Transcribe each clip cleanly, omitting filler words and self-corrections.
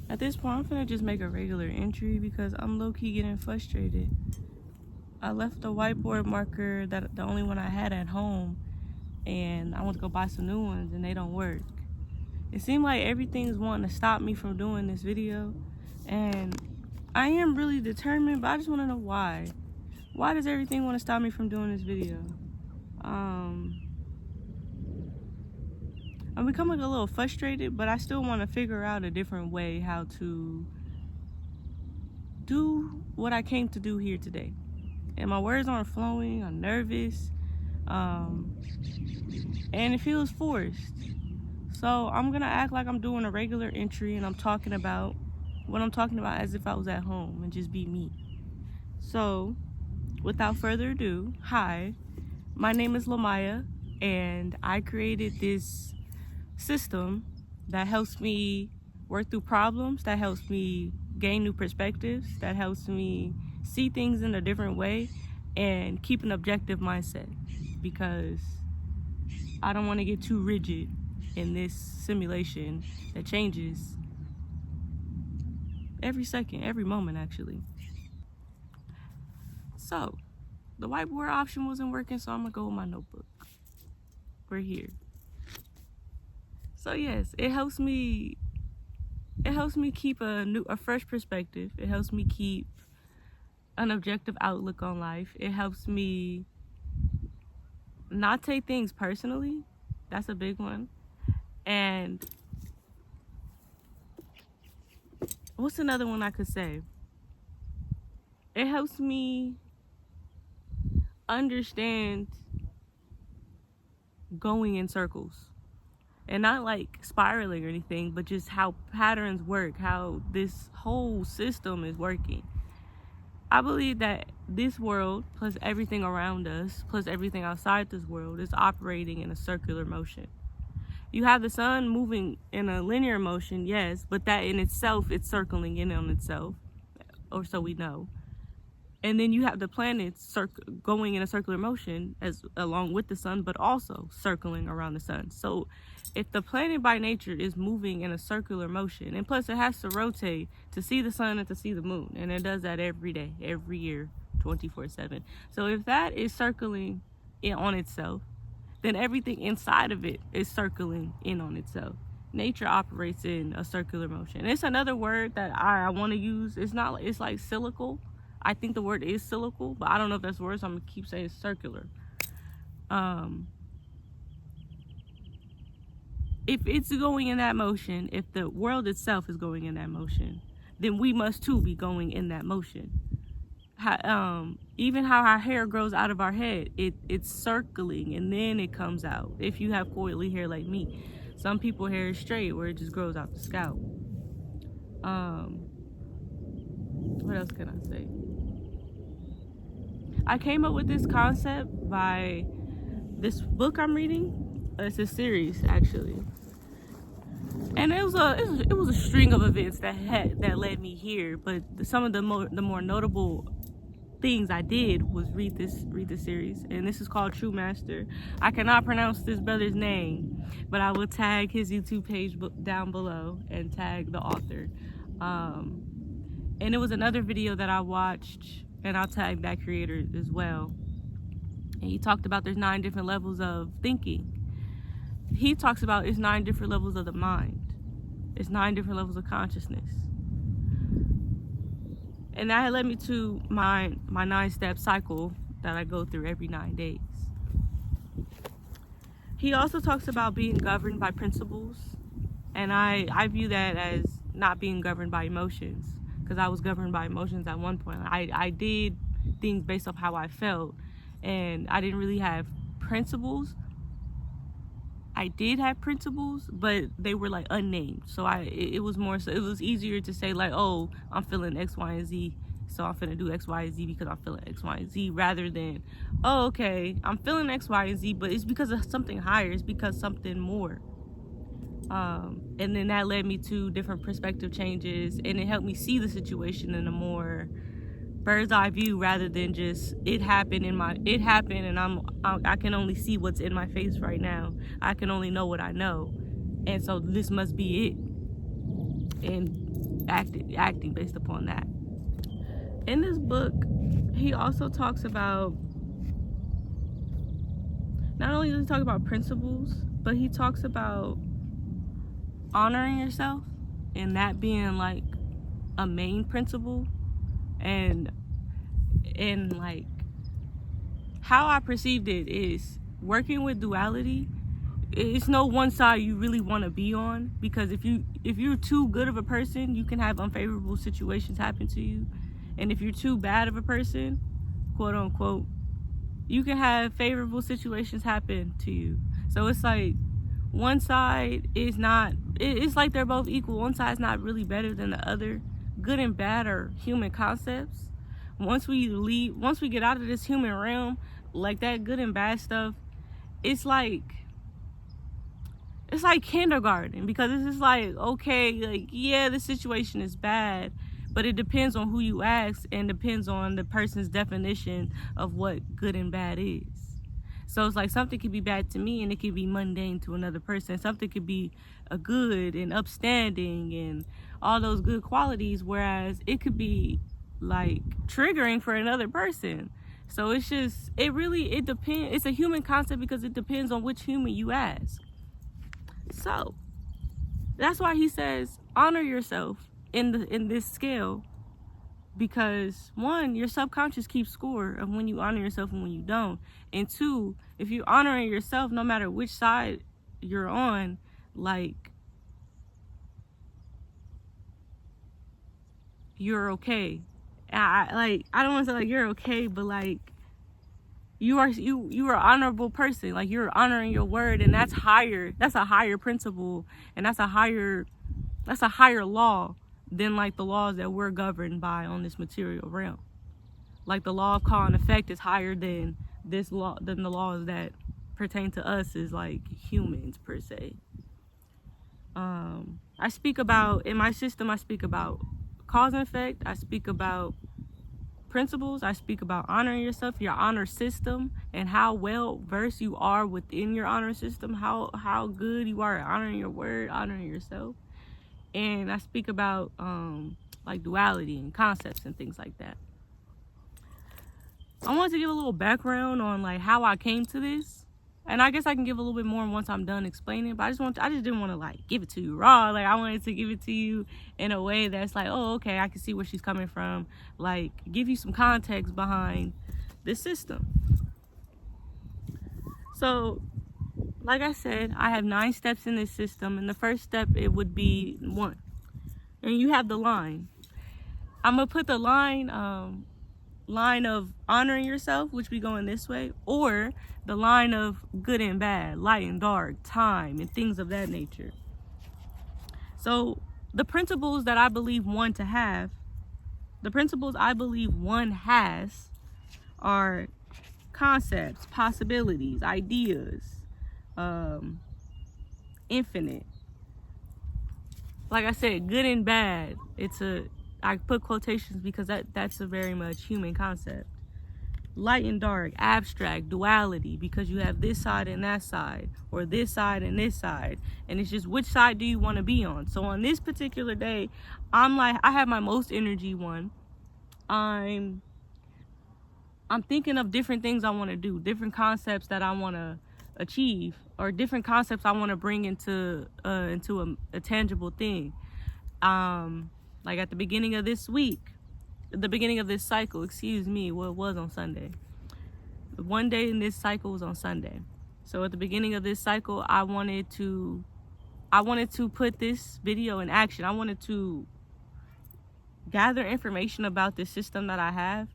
At this point, I'm finna just make a regular entry because I'm low-key getting frustrated. I left the whiteboard marker, that the only one I had at home, and I went to go buy some new ones and they don't work. It seemed like everything's wanting to stop me from doing this video, and I am really determined, but I just want to know why. Why does everything want to stop me from doing this video? I'm becoming a little frustrated, but I still want to figure out a different way how to do what I came to do here today. And my words aren't flowing, I'm nervous, and it feels forced. So I'm gonna act like I'm doing a regular entry and I'm talking about what I'm talking about as if I was at home and just be me. So without further ado, hi, my name is Lamaya, and I created this system that helps me work through problems, that helps me gain new perspectives, that helps me see things in a different way and keep an objective mindset, because I don't want to get too rigid in this simulation that changes every second, every moment actually. So the whiteboard option wasn't working, so I'm gonna go with my notebook. We're here. So yes, it helps me keep a fresh perspective. It helps me keep an objective outlook on life. It helps me not take things personally. That's a big one. And what's another one I could say? It helps me understand going in circles. And not like spiraling or anything, but just how patterns work, how this whole system is working. I believe that this world, plus everything around us, plus everything outside this world, is operating in a circular motion. You have the sun moving in a linear motion, yes, but that in itself, it's circling in on itself, or so we know. And then you have the planets going in a circular motion along with the sun, but also circling around the sun. So if the planet by nature is moving in a circular motion, and plus it has to rotate to see the sun and to see the moon, and it does that every day, every year, 24/7. So if that is circling in on itself, then everything inside of it is circling in on itself. Nature operates in a circular motion. It's another word that I want to use. It's like cyclical. I think the word is cyclical, but I don't know if that's the word, so I'm gonna keep saying circular. If it's going in that motion, if the world itself is going in that motion, then we must too be going in that motion. Even how our hair grows out of our head, it's circling and then it comes out. If you have coily hair like me, some people hair is straight where it just grows out the scalp. What else can I say? I came up with this concept by this book I'm reading. It's a series actually, and it was a string of events that led me here. But some of the more notable things I did was read this series, and this is called True Master. I cannot pronounce this brother's name, but I will tag his YouTube page down below and tag the author. And it was another video that I watched, and I'll tag that creator as well. And he talked about there's 9 different levels of thinking. He talks about it's 9 different levels of the mind. It's 9 different levels of consciousness. And that led me to my 9-step cycle that I go through every 9 days. He also talks about being governed by principles. And I view that as not being governed by emotions, because I was governed by emotions at one point. I did things based off how I felt, and I didn't really have principles. I did have principles, but they were like unnamed. So it was easier to say like, oh, I'm feeling X, Y, and Z, so I'm finna do X, Y, and Z because I'm feeling X, Y, and Z, rather than, oh, okay, I'm feeling X, Y, and Z, but it's because of something higher. It's because something more. And then that led me to different perspective changes, and it helped me see the situation in a more bird's eye view, rather than just it happened and I can only see what's in my face right now. I can only know what I know, and so this must be it. And acting based upon that. In this book, he also talks about, not only does he talk about principles, but he talks about honoring yourself, and that being like a main principle. And like, how I perceived it is, working with duality, it's no one side you really want to be on, because if you're too good of a person, you can have unfavorable situations happen to you. And if you're too bad of a person, quote unquote, you can have favorable situations happen to you. So it's like, one side is not, it's like they're both equal. One side's not really better than the other. Good and bad are human concepts. Once we get out of this human realm, like that good and bad stuff, it's like kindergarten, because it's just like, okay, like, yeah, the situation is bad, but it depends on who you ask, and depends on the person's definition of what good and bad is. So it's like, something could be bad to me and it could be mundane to another person. Something could be a good and upstanding and all those good qualities, whereas it could be like triggering for another person. So it's just, it depends. It's a human concept because it depends on which human you ask. So that's why he says honor yourself in this scale, because one, your subconscious keeps score of when you honor yourself and when you don't. And two, if you're honoring yourself, no matter which side you're on, like, you're okay. I don't want to say like you're okay, but like, you are an honorable person. Like, you're honoring your word, and that's higher. That's a higher principle, and that's a higher law than like the laws that we're governed by on this material realm. Like, the law of cause and effect is higher than this law, than the laws that pertain to us as like humans per se. I speak about, in my system, I speak about cause and effect. I speak about principles. I speak about honoring yourself, your honor system, and how well versed you are within your honor system, how good you are at honoring your word, honoring yourself. And I speak about like duality and concepts and things like that. I wanted to give a little background on like how I came to this, and I guess I can give a little bit more once I'm done explaining. But I just didn't want to like give it to you raw. Like, I wanted to give it to you in a way that's like, oh, okay, I can see where she's coming from. Like, give you some context behind this system. So, like I said, I have 9 steps in this system, and the first step, it would be 1, and you have the line. I'm gonna put the line of honoring yourself, which be going this way, or the line of good and bad, light and dark, time, and things of that nature. So the principles that I believe one has are concepts, possibilities, ideas, infinite. Like I said, good and bad, I put quotations because that's a very much human concept. Light and dark, abstract, duality, because you have this side and that side, or this side and this side, and it's just, which side do you want to be on? So on this particular day, I'm like, I have my most energy one. I'm thinking of different things I want to do, different concepts that I want to achieve, or different concepts I want to bring into a tangible thing. Like at the beginning of this week, the beginning of this cycle, it was on Sunday. One day in this cycle was on Sunday. So at the beginning of this cycle, I wanted to put this video in action. I wanted to gather information about this system that I have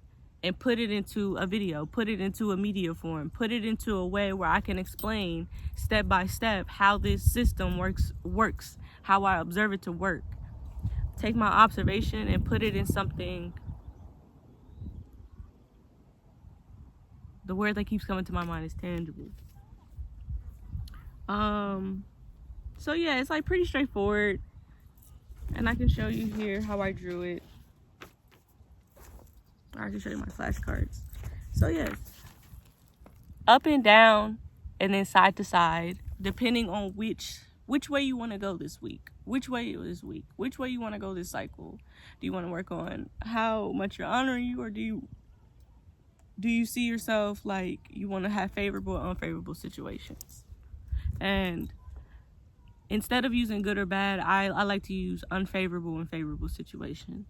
and put it into a video, put it into a media form, put it into a way where I can explain step by step how this system works, how I observe it to work. Take my observation and put it in something. The word that keeps coming to my mind is tangible. So yeah, it's like pretty straightforward, and I can show you here how I drew it. I can show you my flashcards. So yes, up and down, and then side to side, depending on which way you want to go this week. which way this week, which way you want to go this cycle. Do you want to work on how much you're honoring you, or do you see yourself like you want to have favorable or unfavorable situations? And instead of using good or bad, I like to use unfavorable and favorable situations.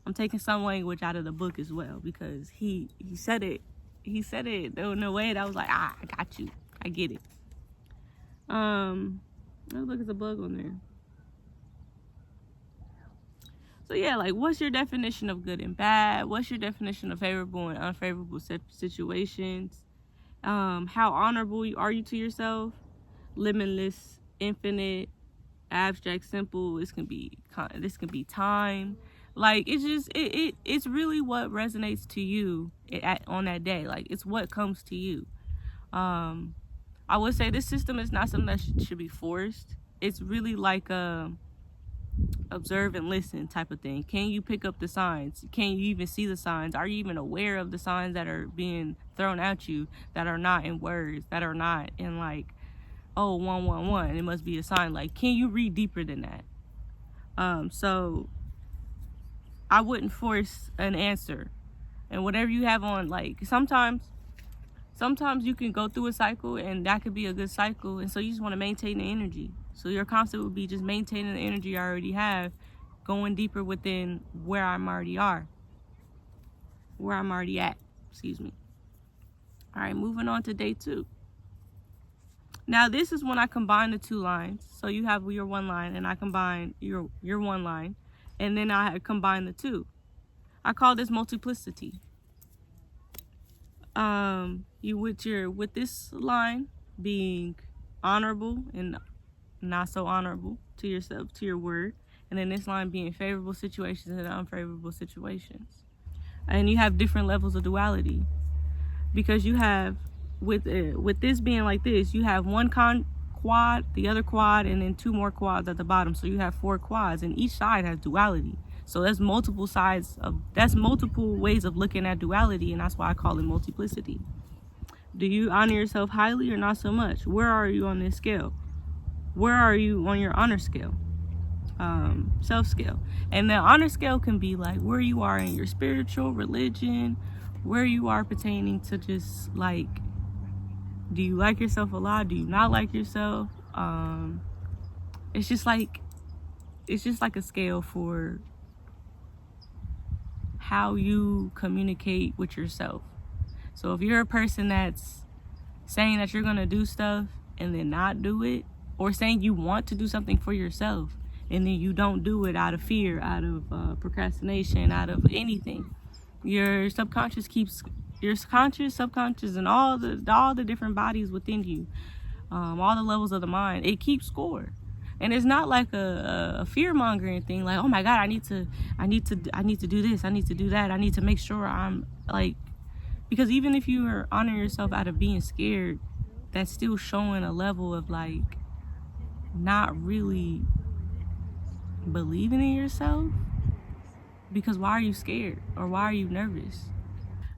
I'm taking some language out of the book as well, because he said it in a way that was like, I got you, I get it. Look, there's a bug on there. So yeah, like, what's your definition of good and bad? What's your definition of favorable and unfavorable situations? How honorable are you to yourself? Limitless, infinite, abstract, simple. This can be time. Like, it's just it's really what resonates to you on that day. Like, it's what comes to you. I would say this system is not something that should be forced. It's really like a observe and listen type of thing. Can you pick up the signs? Can you even see the signs? Are you even aware of the signs that are being thrown at you, that are not in words, that are not in like, oh, 111, it must be a sign? Like, can you read deeper than that? So I wouldn't force an answer. And whatever you have on, like, sometimes you can go through a cycle and that could be a good cycle, and so you just want to maintain the energy. So your concept would be just maintaining the energy I already have, going deeper within where I'm already at. Excuse me. All right, moving on to day 2. Now this is when I combine the 2 lines. So you have your 1 line, and I combine your 1 line, and then I combine the 2. I call this multiplicity. You with this line being honorable and not so honorable to yourself, to your word, and then this line being favorable situations and unfavorable situations. And you have different levels of duality, because you have with this being like this, you have one quad, the other quad, and then 2 more quads at the bottom. So you have 4 quads, and each side has duality. So that's multiple ways of looking at duality, and that's why I call it multiplicity. Do you honor yourself highly or not so much? Where are you on this scale? Where are you on your honor scale? Self scale. And the honor scale can be like where you are in your spiritual religion, where you are pertaining to just like, do you like yourself a lot? Do you not like yourself? It's just like a scale for how you communicate with yourself. So if you're a person that's saying that you're gonna do stuff and then not do it, or saying you want to do something for yourself and then you don't do it out of fear, out of procrastination, out of anything, your subconscious conscious, subconscious, and all the different bodies within you, all the levels of the mind, it keeps score. And it's not like a fear mongering thing, like, oh my God, I need to do this, I need to do that, I need to make sure I'm like, because even if you are honoring yourself out of being scared, that's still showing a level of like not really believing in yourself. Because why are you scared, or why are you nervous?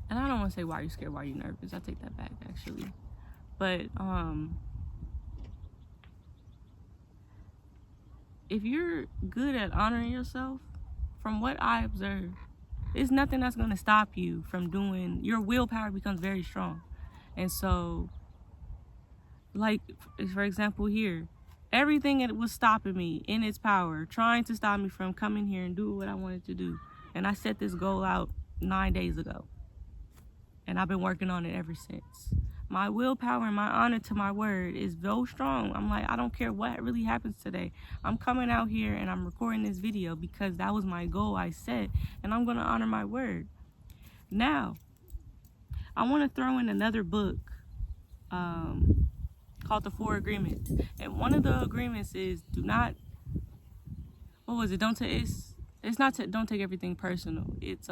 And I don't want to say why are you scared, why are you nervous? I take that back actually. But if you're good at honoring yourself, from what I observe, there's nothing that's going to stop you from doing. Your willpower becomes very strong. And so, like, for example here, everything that was stopping me in its power, trying to stop me from coming here and doing what I wanted to do. And I set this goal out 9 days ago. And I've been working on it ever since. My willpower and my honor to my word is so strong. I'm like, I don't care what really happens today. I'm coming out here and I'm recording this video because that was my goal I set, and I'm going to honor my word. Now, I want to throw in another book called The 4 Agreements. And one of the agreements is don't take everything personal. It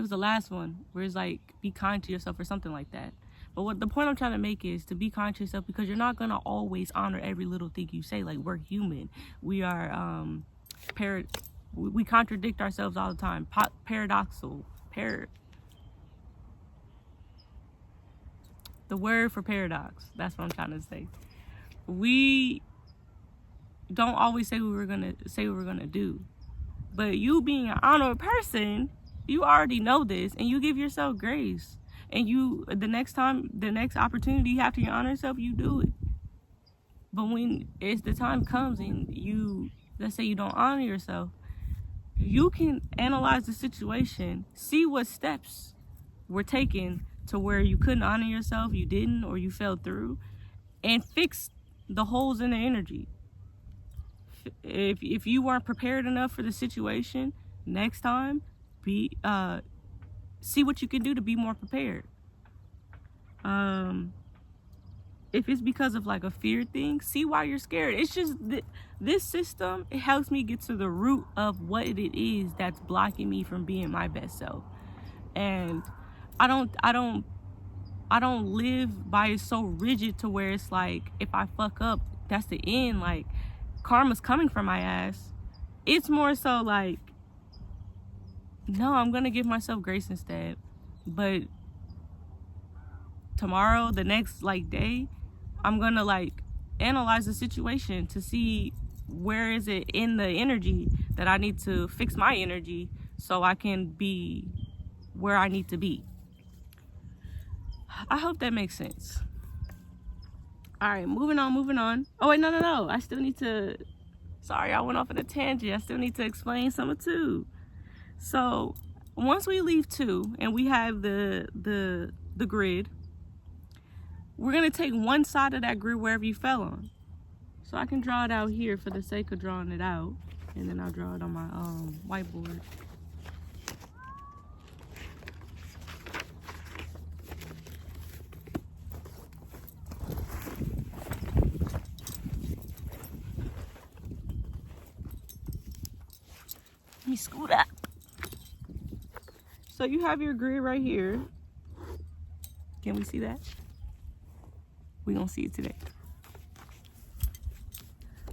was the last one where it's like, be kind to yourself or something like that. But what the point I'm trying to make is to be kind to yourself, because you're not going to always honor every little thing you say. Like, we're human. We are, we contradict ourselves all the time. Paradoxical. The word for paradox. That's what I'm trying to say. We don't always say what we're gonna do. But you being an honorable person, you already know this, and you give yourself grace. And you, the next opportunity you have to honor yourself, you do it. But when it's the time comes and you, let's say you don't honor yourself, you can analyze the situation, see what steps were taken to where you couldn't honor yourself, you didn't, or you fell through, and fix the holes in the energy. If you weren't prepared enough for the situation, next time, see what you can do to be more prepared. If it's because of like a fear thing, see why you're scared. It's just this system, it helps me get to the root of what it is that's blocking me from being my best self. And I don't live by it so rigid to where it's like, if I fuck up, that's the end, like karma's coming for my ass. It's more so like, no, I'm gonna give myself grace instead. But tomorrow, the next like day, I'm gonna like analyze the situation to see where is it in the energy that I need to fix my energy so I can be where I need to be. I hope that makes sense. All right, moving on. Oh wait, no. I still need to, sorry, I went off on a tangent. I still need to explain some of 2. So once we leave 2 and we have the grid, we're gonna take one side of that grid wherever you fell on. So I can draw it out here for the sake of drawing it out, and then I'll draw it on my whiteboard. Let me scoot up. So you have your grid right here. Can we see that? We gonna see it today.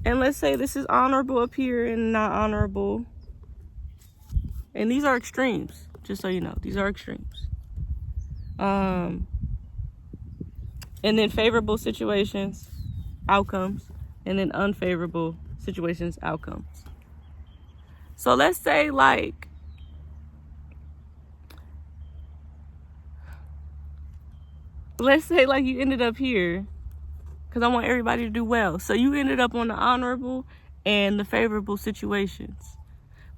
And let's say this is honorable up here and not honorable. And these are extremes, just so you know. These are extremes. And then favorable situations, outcomes, and then unfavorable situations, outcomes. So let's say like, you ended up here, because I want everybody to do well. So you ended up on the honorable and the favorable situations.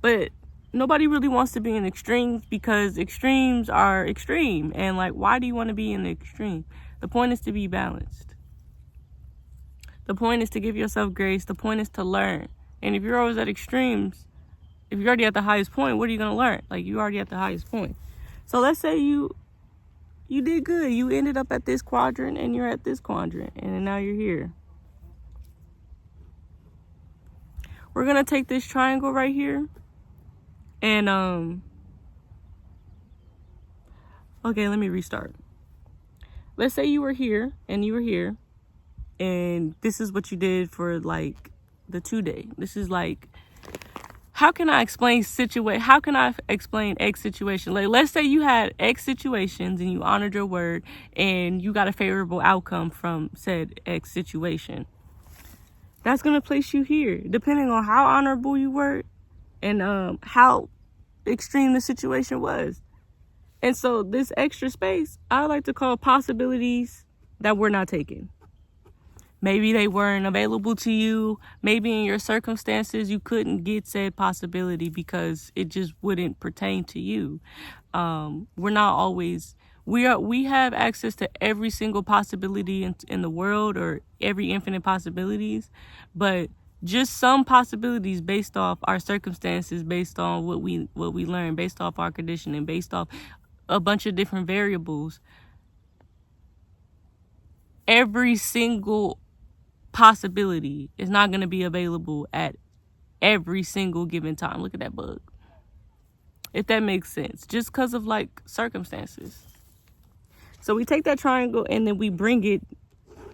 But nobody really wants to be in extremes, because extremes are extreme. And like, why do you want to be in the extreme? The point is to be balanced. The point is to give yourself grace. The point is to learn. And if you're always at extremes, if you're already at the highest point, what are you going to learn? Like, you're already at the highest point. So let's say you did good. You ended up at this quadrant and you're at this quadrant, and now you're here. We're going to take this triangle right here and, okay, let me restart. Let's say you were here and you were here, and this is what you did for like the 2 day. This is like, how can I explain X situation? Like, let's say you had X situations and you honored your word and you got a favorable outcome from said X situation. That's going to place you here, depending on how honorable you were and how extreme the situation was. And so this extra space, I like to call possibilities that were not taken. Maybe they weren't available to you. Maybe in your circumstances, you couldn't get said possibility because it just wouldn't pertain to you. We're not always, we have access to every single possibility in the world, or every infinite possibilities, but just some possibilities based off our circumstances, based on what we learn, based off our conditioning, based off a bunch of different variables. Every single possibility is not going to be available at every single given time. Look at that bug. If that makes sense, just because of like circumstances. So we take that triangle and then we bring it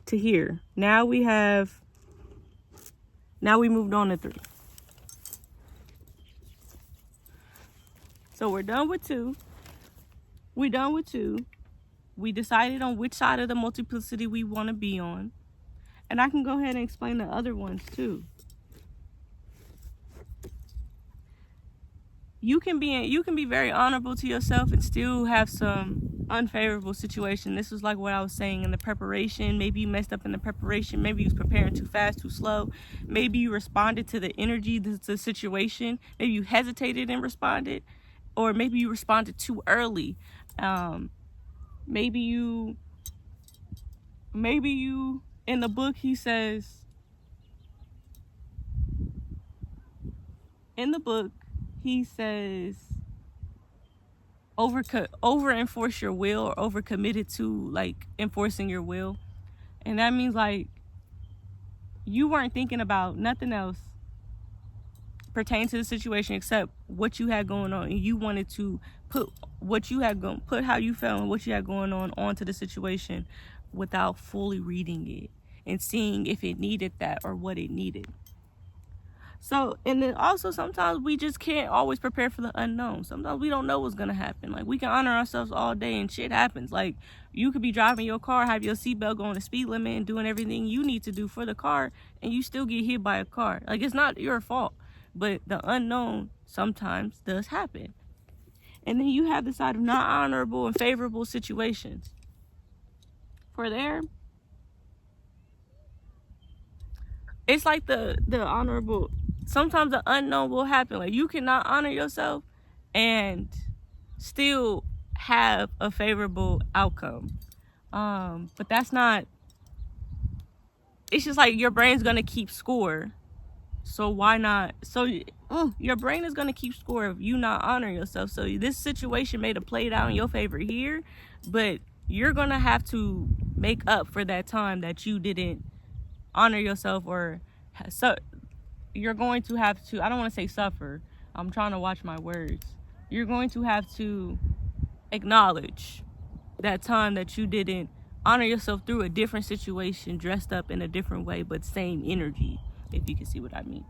to here. Now we moved on to 3. So we're done with 2. We decided on which side of the multiplicity we want to be on. And I can go ahead and explain the other ones too. you can be very honorable to yourself and still have some unfavorable situation. This was like what I was saying in the preparation. Maybe you messed up in the preparation. Maybe you was preparing too fast, too slow. Maybe you responded to the energy, the situation. Maybe you hesitated and responded, or maybe you responded too early. Maybe you in the book he says, over enforce your will, or over committed to like enforcing your will. And that means like you weren't thinking about nothing else pertaining to the situation except what you had going on, and you wanted to put how you felt and what you had going on onto the situation without fully reading it and seeing if it needed that or what it needed. So, and then also sometimes we just can't always prepare for the unknown. Sometimes we don't know what's going to happen. Like, we can honor ourselves all day and shit happens. Like, you could be driving your car, have your seatbelt going the speed limit and doing everything you need to do for the car, and you still get hit by a car. Like, it's not your fault, but the unknown sometimes does happen. And then you have the side of not honorable and favorable situations. For there, it's like the honorable, sometimes the unknown will happen. Like, you cannot honor yourself and still have a favorable outcome. But that's not, it's just like your brain's gonna keep score. So why not? So your brain is gonna keep score of you not honoring yourself. So this situation may have played out in your favor here, but you're gonna have to make up for that time that you didn't honor yourself, or so you're going to have to, I don't want to say suffer, I'm trying to watch my words. You're going to have to acknowledge that time that you didn't honor yourself through a different situation, dressed up in a different way, but same energy, if you can see what I mean.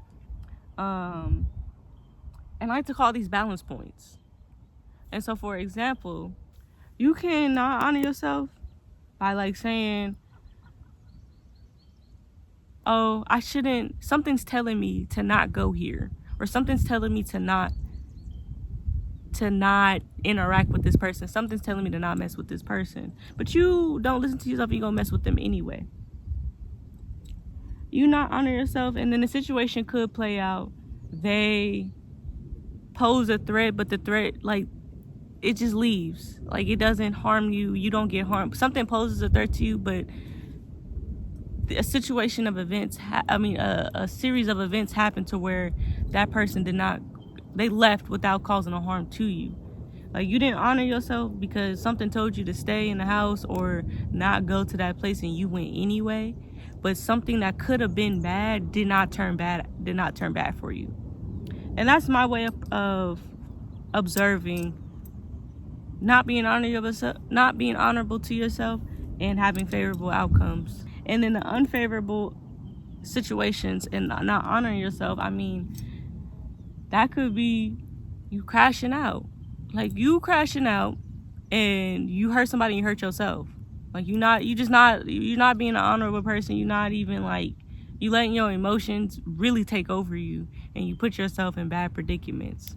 And I like to call these balance points. And so, for example, you cannot honor yourself by like saying, oh, I shouldn't, something's telling me to not go here, or something's telling me to not interact with this person, something's telling me to not mess with this person, but you don't listen to yourself, you're gonna mess with them anyway. You not honor yourself, and then the situation could play out. They pose a threat, but the threat, like, it just leaves. Like, it doesn't harm you, you don't get harmed. Something poses a threat to you, but a situation of events, a series of events happened to where that person they left without causing a harm to you. Like, you didn't honor yourself because something told you to stay in the house or not go to that place, and you went anyway. But something that could have been bad did not turn bad for you. And that's my way of observing not being honorable to yourself and having favorable outcomes. And then the unfavorable situations and not honoring yourself, I mean, that could be you crashing out. Like, you crashing out and you hurt somebody and you hurt yourself. Like, you're not being an honorable person. You're not even, like, you letting your emotions really take over you, and you put yourself in bad predicaments.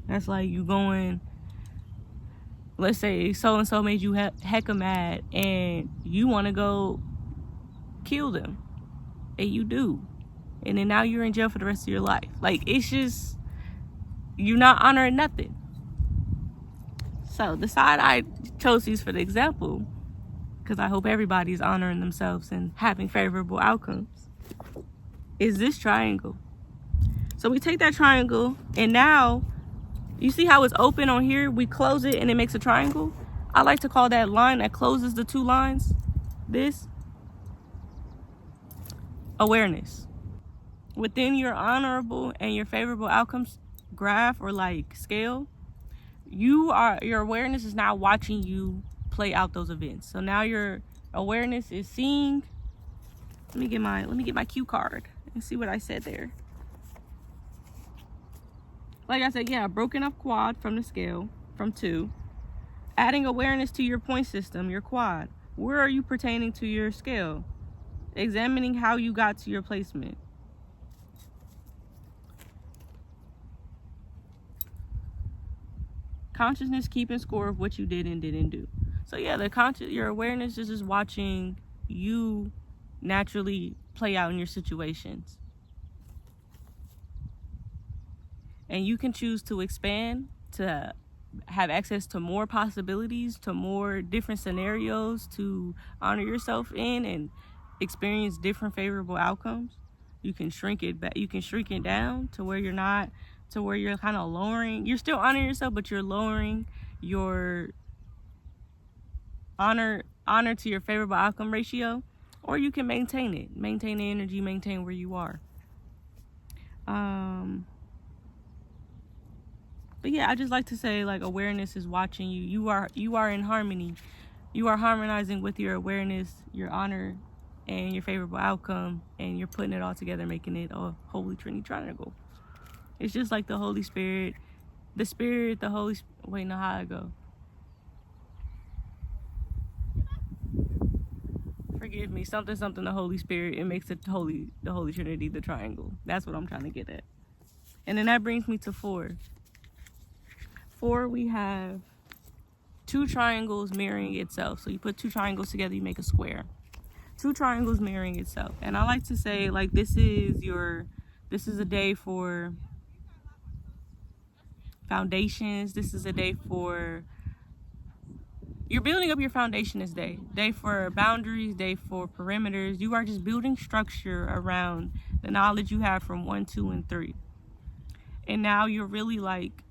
That's like you going, let's say so-and-so made you hecka mad and you want to go kill them, and you do, and then now you're in jail for the rest of your life. Like, it's just, you're not honoring nothing. So the side I chose these for the example, because I hope everybody's honoring themselves and having favorable outcomes, is this triangle. So we take that triangle, and now you see how it's open on here, we close it and it makes a triangle. I like to call that line that closes the two lines, this, awareness. Within your honorable and your favorable outcomes graph, or like scale, your awareness is now watching you play out those events. So now your awareness is seeing, let me get my cue card and see what I said there. Like I said, yeah, broken up quad from the scale, from 2. Adding awareness to your point system, your quad. Where are you pertaining to your scale? Examining how you got to your placement. consciousness keeping score of what you did and didn't do. So yeah, your awareness is just watching you naturally play out in your situations. And you can choose to expand, to have access to more possibilities, to more different scenarios to honor yourself in and experience different favorable outcomes. You can shrink it back. You can shrink it down to where you're kind of lowering. You're still honoring yourself, but you're lowering your honor to your favorable outcome ratio. Or you can maintain it, maintain the energy, maintain where you are. But yeah, I just like to say, like, awareness is watching you. You are in harmony. You are harmonizing with your awareness, your honor, and your favorable outcome, and you're putting it all together, making it a holy trinity triangle. It's just like the Holy Spirit, the Spirit, the Holy. Wait, no, how I go? Forgive me, something, the Holy Spirit. It makes the Holy Trinity the triangle. That's what I'm trying to get at. And then that brings me to 4. 4, we have 2 triangles mirroring itself. So you put 2 triangles together, you make a square. 2 triangles mirroring itself. And I like to say, like, this is a day for foundations. This is a day for, you're building up your foundation this day. Day for boundaries, day for perimeters. You are just building structure around the knowledge you have from 1, 2, and 3. And now you're really like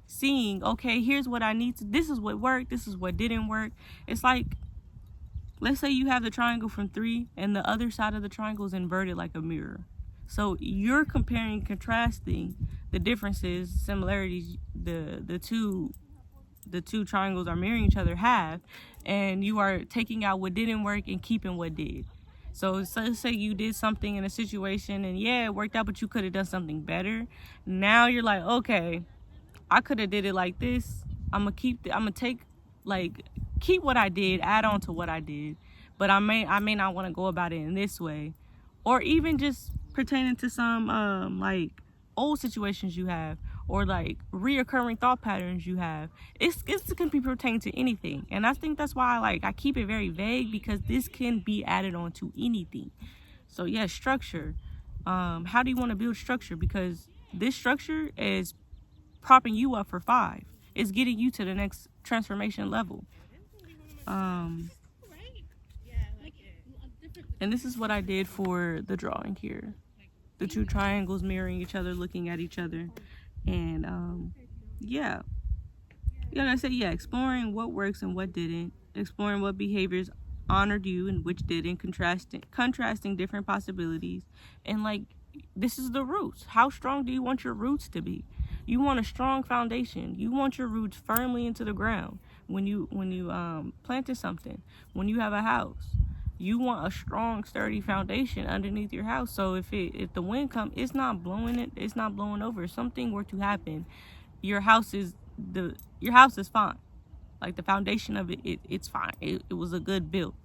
seeing, okay, here's what I need to, this is what worked, this is what didn't work. It's like, let's say you have the triangle from 3 and the other side of the triangle is inverted like a mirror. So you're comparing, contrasting the differences, similarities, the two triangles are mirroring each other have, and you are taking out what didn't work and keeping what did. So let's say you did something in a situation and yeah, it worked out, but you could have done something better. Now you're like, okay, I could have did it like this. I'm gonna keep what I did, add on to what I did, but I may not want to go about it in this way. Or even just pertaining to some like old situations you have, or like reoccurring thought patterns you have. It can be pertaining to anything. And I think that's why I keep it very vague, because this can be added on to anything. So yeah, structure. How do you want to build structure? Because this structure is propping you up for 5. It's getting you to the next transformation level. And this is what I did for the drawing here. The 2 triangles mirroring each other, looking at each other. And yeah, like I said, yeah, exploring what works and what didn't, exploring what behaviors honored you and which didn't, contrasting different possibilities. And like, this is the roots. How strong do you want your roots to be? You want a strong foundation. You want your roots firmly into the ground. When you planted something, when you have a house, you want a strong, sturdy foundation underneath your house. So if the wind comes, it's not blowing over. If something were to happen, your house is fine. Like, the foundation of it's fine. It was a good build.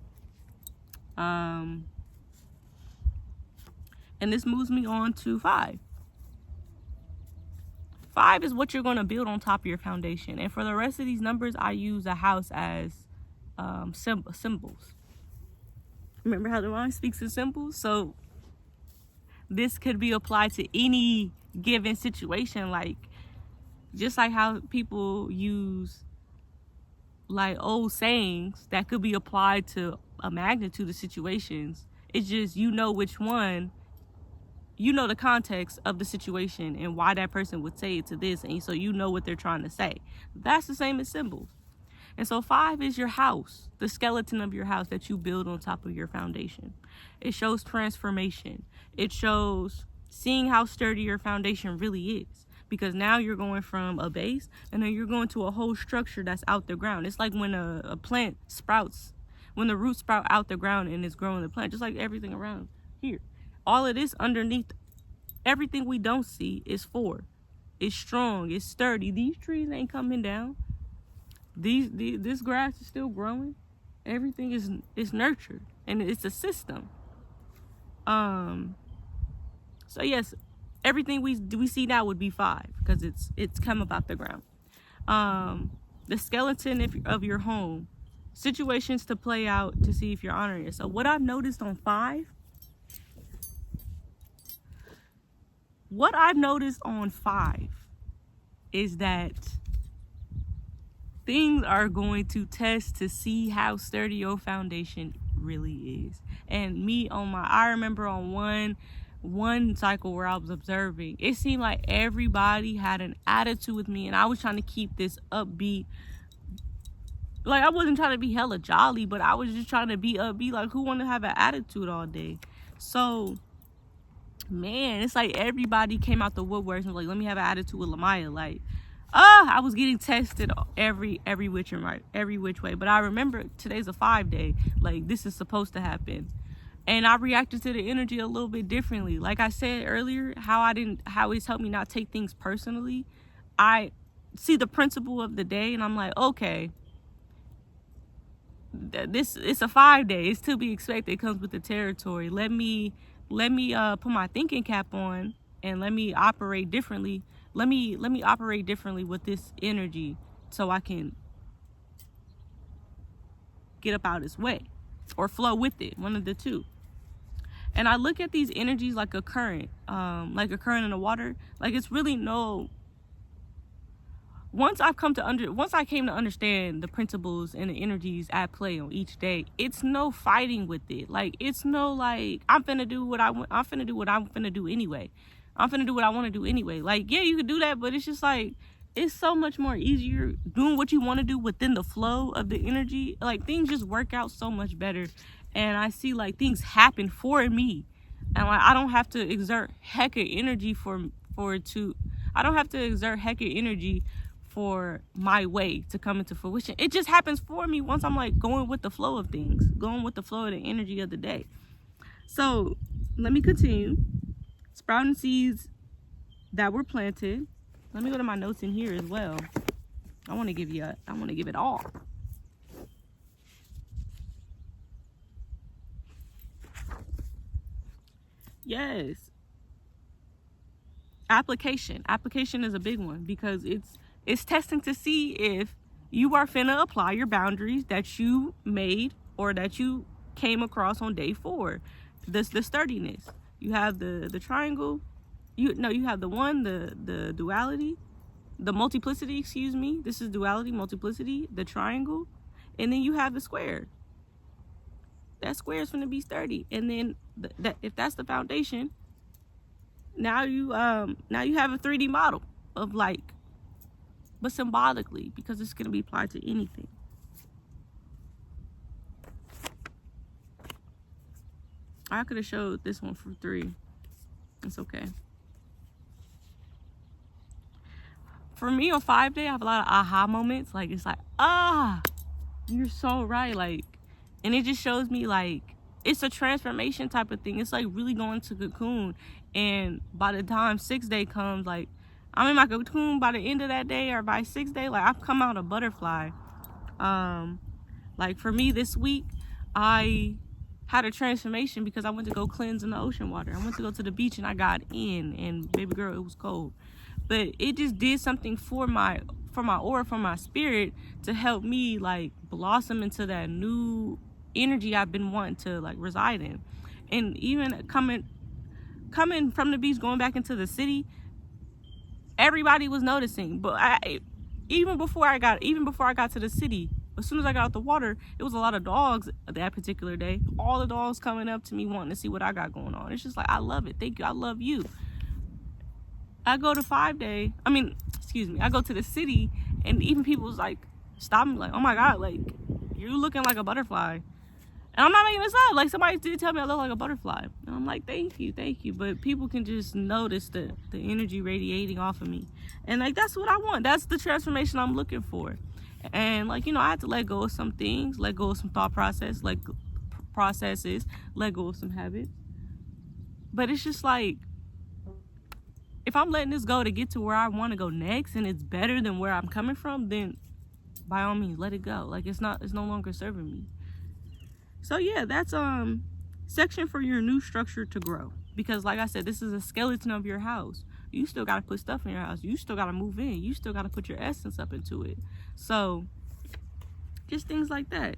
And this moves me on to 5. 5 is what you're going to build on top of your foundation. And for the rest of these numbers, I use a house as symbols. Remember how the mind speaks in symbols? So this could be applied to any given situation. Like, just like how people use like old sayings that could be applied to a magnitude of situations. It's just, you know which one, you know the context of the situation and why that person would say it to this, and so you know what they're trying to say. That's the same as symbols. And so 5 is your house, the skeleton of your house that you build on top of your foundation. It shows transformation. It shows seeing how sturdy your foundation really is. Because now you're going from a base and then you're going to a whole structure that's out the ground. It's like when a plant sprouts, when the roots sprout out the ground and it's growing the plant, just like everything around here. All it is underneath, everything we don't see is 4. It's strong, it's sturdy. These trees ain't coming down. This grass is still growing. Everything is nurtured, and it's a system. So yes, everything we see now would be 5 because it's come up out the ground. The skeleton of your home, situations to play out to see if you're honoring it. So what I've noticed on 5, is that things are going to test to see how sturdy your foundation really is. And I remember on one cycle where I was observing, it seemed like everybody had an attitude with me, and I was trying to keep this upbeat. Like, I wasn't trying to be hella jolly, but I was just trying to be upbeat. Like, who want to have an attitude all day? So, man, it's like everybody came out the woodworks and was like, let me have an attitude with Lamaya. Like, I was getting tested every which way. But I remember today's a 5-day. Like, this is supposed to happen. And I reacted to the energy a little bit differently. Like I said earlier, how it's helped me not take things personally. I see the principle of the day, and I'm like, okay, it's a 5-day. It's to be expected. It comes with the territory. Let me put my thinking cap on, and let me operate differently. Let me operate differently with this energy, so I can get up out its way or flow with it, one of the two. And I look at these energies like a current in the water. Like, it's really once I came to understand the principles and the energies at play on each day, it's no fighting with it. Like, it's no like, I'm finna do what I'm finna do anyway. I'm finna do what I want to do anyway. Like, yeah, you can do that, but it's just like, it's so much more easier doing what you want to do within the flow of the energy. Like, things just work out so much better. And I see, like, things happen for me. And, like, I don't have to exert hecka energy I don't have to exert hecka energy for my way to come into fruition. It just happens for me once I'm, like, going with the flow of things. Going with the flow of the energy of the day. So, let me continue. Sprouting seeds that were planted. Let me go to my notes in here as well. I want to give it all. Yes. Application is a big one, because it's testing to see if you are finna apply your boundaries that you made or that you came across on day 4. The sturdiness. You have the triangle. You have the duality, the multiplicity, excuse me. This is duality, multiplicity, the triangle, and then you have the square. That square is going to be sturdy. And then if that's the foundation, now you have a 3D model of, like, but symbolically, because it's going to be applied to anything. I could have showed this one for 3. It's okay. For me on 5-day, I have a lot of aha moments. Like, it's like, you're so right. Like, and it just shows me, like, it's a transformation type of thing. It's like really going to cocoon. And by the time 6th day comes, like, I'm in my cocoon by the end of that day, or by 6th day, like, I've come out a butterfly. Like, for me this week, I had a transformation because I went to go cleanse in the ocean water. I went to go to the beach and I got in, and baby girl, it was cold. But it just did something for my aura, for my spirit, to help me, like, blossom into that new energy I've been wanting to, like, reside in. And even coming from the beach, going back into the city, everybody was noticing. But even before I got to the city, as soon as I got out the water, it was a lot of dogs that particular day. All the dogs coming up to me wanting to see what I got going on. It's just like, I love it. Thank you. I love you. I go to 5-day. I go to the city, and even people was like, stop me, like, oh my God, like, you're looking like a butterfly. And I'm not making this up. Like, somebody did tell me I look like a butterfly. And I'm like, thank you. But people can just notice the energy radiating off of me. And, like, that's what I want. That's the transformation I'm looking for. And, like, I had to let go of some things, let go of some thought processes, let go of some habits. But it's just like, if I'm letting this go to get to where I want to go next, and it's better than where I'm coming from, then by all means, let it go. Like, it's no longer serving me. So yeah, that's section for your new structure to grow. Because, like I said, this is a skeleton of your house. You still got to put stuff in your house. You still got to move in. You still got to put your essence up into it. So just things like that.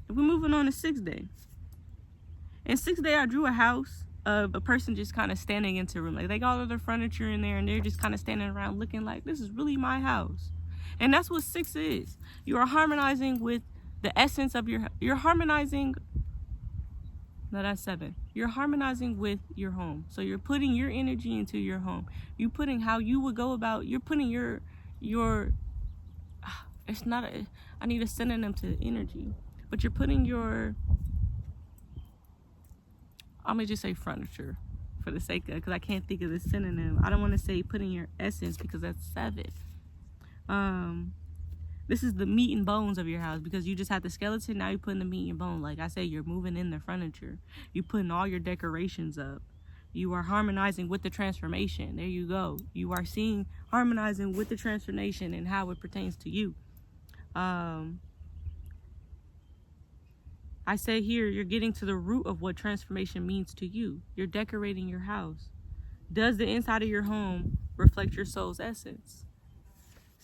We're moving on to 6th day. In 6th day, I drew a house of a person just kind of standing into a room. Like, they got all their furniture in there, and they're just kind of standing around looking like, this is really my house. And that's what 6 is. You are harmonizing with the essence of you're harmonizing. No, that's 7. You're harmonizing with your home. So you're putting your energy into your home. You're putting how you would go about, you're putting your it's not I need a synonym to energy. But you're putting your, I'm gonna just say furniture for the sake of, because I can't think of the synonym. I don't want to say putting your essence because that's 7. This is the meat and bones of your house, because you just had the skeleton. Now you're putting the meat and bone. Like I say, you're moving in the furniture. You're putting all your decorations up. You are harmonizing with the transformation. There you go. You are harmonizing with the transformation and how it pertains to you. I say here, you're getting to the root of what transformation means to you. You're decorating your house. Does the inside of your home reflect your soul's essence?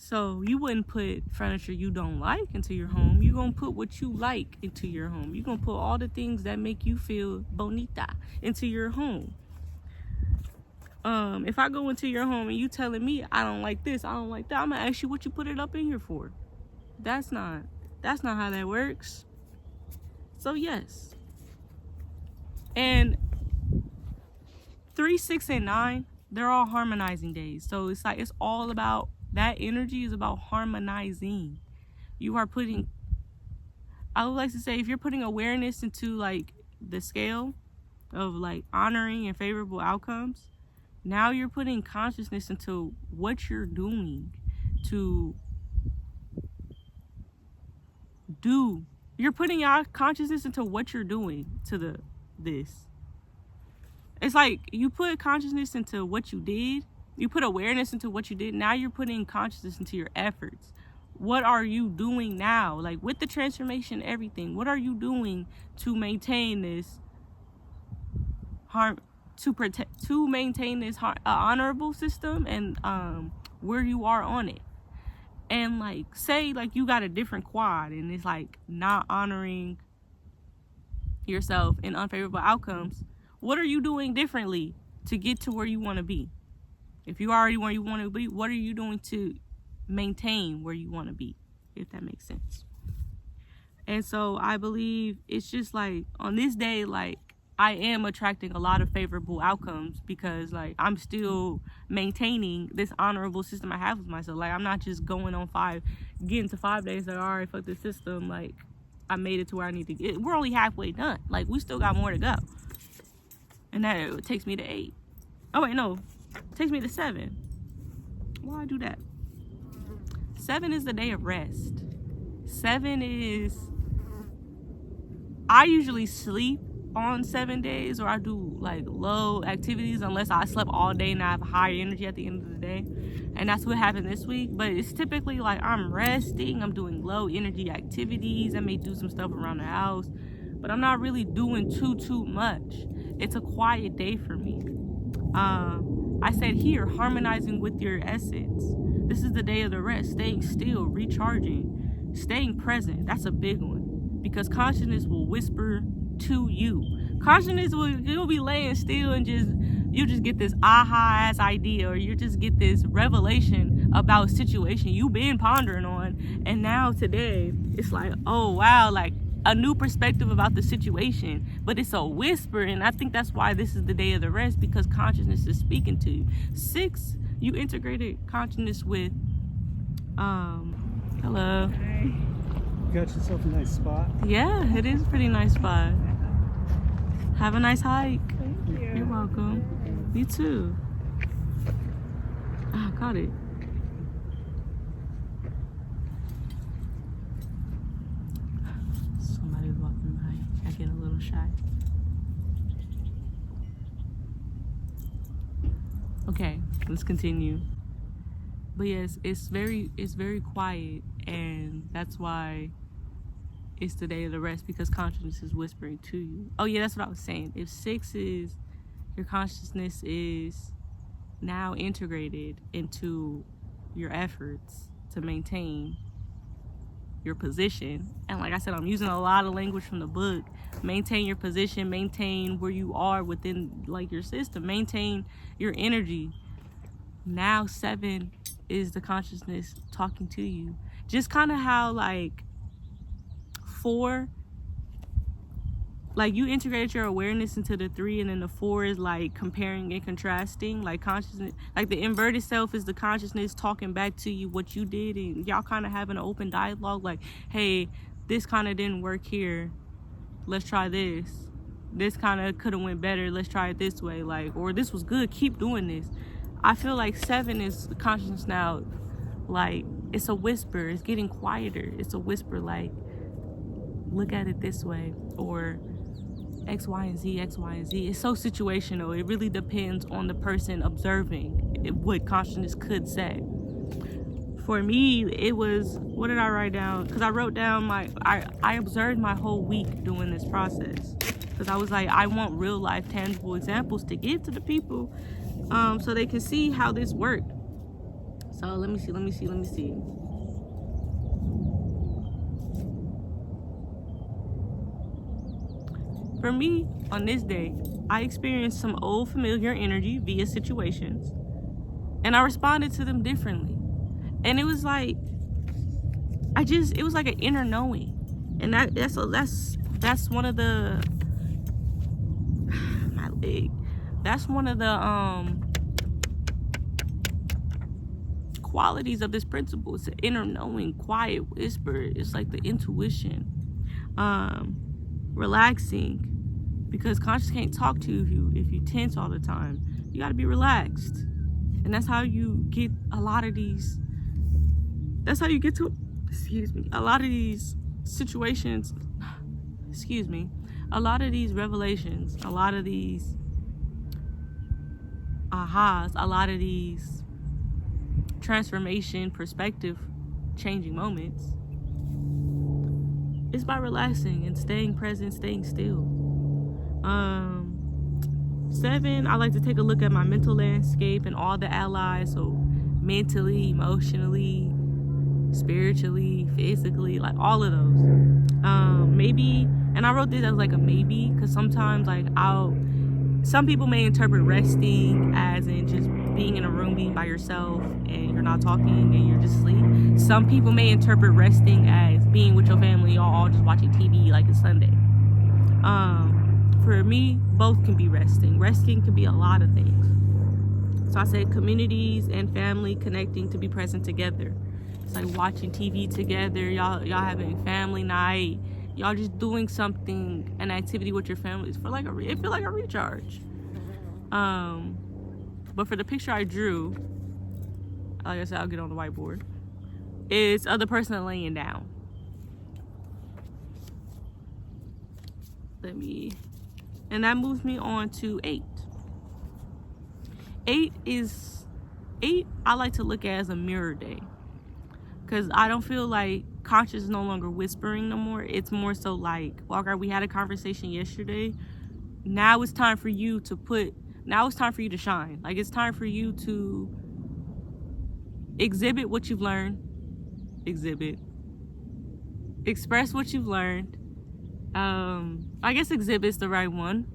So you wouldn't put furniture you don't like into your home. You're going to put what you like into your home. You're going to put all the things that make you feel bonita into your home. If I go into your home and you telling me I don't like this, I don't like that, I'm going to ask you what you put it up in here for. That's not how that works. So yes. And 3, 6, and 9, they're all harmonizing days. So it's like, it's all about, that energy is about harmonizing. You are putting, I would like to say, if you're putting awareness into like the scale of like honoring and favorable outcomes, now you're putting consciousness into what you're doing to do. You're putting your consciousness into what you're doing to this. It's like you put consciousness into what you did. You put awareness into what you did. Now you're putting consciousness into your efforts. What are you doing now? Like with the transformation, everything. What are you doing to maintain this to maintain this honorable system and where you are on it? And like, say like you got a different quad and it's like not honoring yourself in unfavorable outcomes. What are you doing differently to get to where you want to be? If you already where you want to be, what are you doing to maintain where you want to be? If that makes sense. And so I believe it's just like on this day, like I am attracting a lot of favorable outcomes because like I'm still maintaining this honorable system I have with myself. Like I'm not just going on getting to 5 days like, all right, fuck this system. Like I made it to where I need to get. We're only halfway done. Like we still got more to go. And that takes me to 8. Oh wait, no. It takes me to 7. Why I do that? 7 is the day of rest. 7 is, I usually sleep on 7 days, or I do like low activities unless I slept all day and I have high energy at the end of the day. And that's what happened this week. But it's typically like I'm resting, I'm doing low energy activities. I may do some stuff around the house, but I'm not really doing too much. It's a quiet day for me. I said here, harmonizing with your essence. This is the day of the rest, staying still, recharging, staying present. That's a big one, because consciousness will whisper to you. Consciousness you'll be laying still and you just get this aha ass idea, or you just get this revelation about a situation you've been pondering on, and now today it's like, oh wow, like a new perspective about the situation, but it's a whisper. And I think that's why this is the day of the rest, because consciousness is speaking to you. 6, you integrated consciousness with hello. Hey. You got yourself a nice spot. Yeah, it is a pretty nice spot. Have a nice hike. Thank you. You're welcome. You too. I got it. Somebody's walking by. I get a little shy. Okay, let's continue. But yes, it's very quiet, and that's why it's the day of the rest, because consciousness is whispering to you. Oh yeah, that's what I was saying. If 6 is Your consciousness is now integrated into your efforts to maintain your position. And like I said, I'm using a lot of language from the book. Maintain your position, maintain where you are within like your system, maintain your energy. Now 7 is the consciousness talking to you. Just kind of how like 4, like you integrated your awareness into the 3, and then the 4 is like comparing and contrasting, like consciousness, like the inverted self is the consciousness talking back to you what you did, and y'all kind of having an open dialogue, like, hey, this kind of didn't work here, let's try this kind of could have went better, let's try it this way, like, or this was good, keep doing this. I feel like 7 is the consciousness now, like it's a whisper, it's getting quieter, it's a whisper, like look at it this way, or X, Y, and Z, X, Y, and Z. It's so situational. It really depends on the person observing what consciousness could say. For me, it was, what did I write down? Because I wrote down I observed my whole week doing this process. Because I was like, I want real life, tangible examples to give to the people so they can see how this worked. So let me see. For me, on this day, I experienced some old familiar energy via situations, and I responded to them differently. And it was like, it was like an inner knowing. And that's one of the, my leg, that's one of the qualities of this principle. It's an inner knowing, quiet whisper. It's like the intuition. Relaxing, because conscious can't talk to you if you tense all the time. You got to be relaxed, and that's how you get a lot of these, that's how you get to, a lot of these situations, a lot of these revelations, a lot of these ahas, a lot of these transformation, perspective changing moments. It's by relaxing and staying present, staying still. 7, I like to take a look at my mental landscape and all the allies. So mentally, emotionally, spiritually, physically, like all of those. Maybe, and I wrote this as like a maybe, because sometimes like some people may interpret resting as in just being in a room, being by yourself, and you're not talking and you're just asleep. Some people may interpret resting as being with your family, y'all all just watching TV like it's Sunday. For me, both can be resting. Resting can be a lot of things. So I said communities and family connecting to be present together. It's like watching TV together, y'all having family night, y'all just doing something, an activity with your family. It feel like a recharge. But for the picture I drew, like I said, I'll get on the whiteboard, is of the person laying down. And that moves me on to 8. 8, I like to look at as a mirror day, because I don't feel like conscious is no longer whispering no more. It's more so like, Walker, we had a conversation yesterday. Now it's time for you to shine. Like, it's time for you to exhibit what you've learned. Express what you've learned. I guess exhibit's the right one.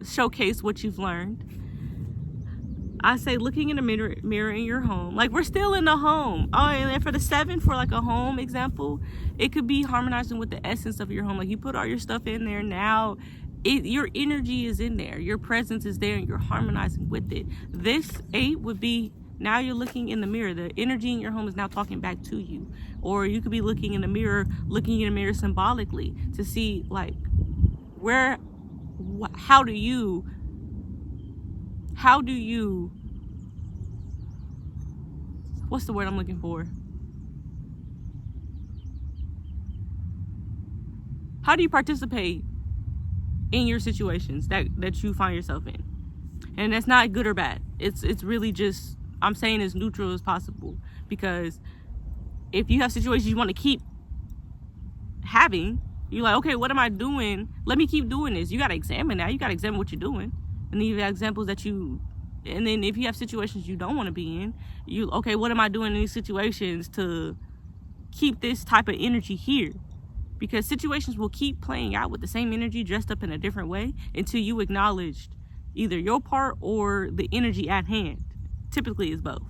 Showcase what you've learned. I say looking in a mirror in your home. Like, we're still in the home. Oh, and then for the 7, for like a home example, it could be harmonizing with the essence of your home. Like, you put all your stuff in there now. Your energy is in there. Your presence is there, and you're harmonizing with it. This 8 would be, now you're looking in the mirror. The energy in your home is now talking back to you. Or you could be looking in the mirror symbolically to see, like, how do you what's the word I'm looking for? How do you participate in your situations that you find yourself in? And that's not good or bad. It's really just, I'm saying as neutral as possible, because if you have situations you want to keep having, you're like, okay, what am I doing? Let me keep doing this. You got to examine that. You got to examine what you're doing. And then you have examples that you, and then if you have situations you don't want to be in, okay, what am I doing in these situations to keep this type of energy here? Because situations will keep playing out with the same energy dressed up in a different way until you acknowledged either your part or the energy at hand. Typically is both.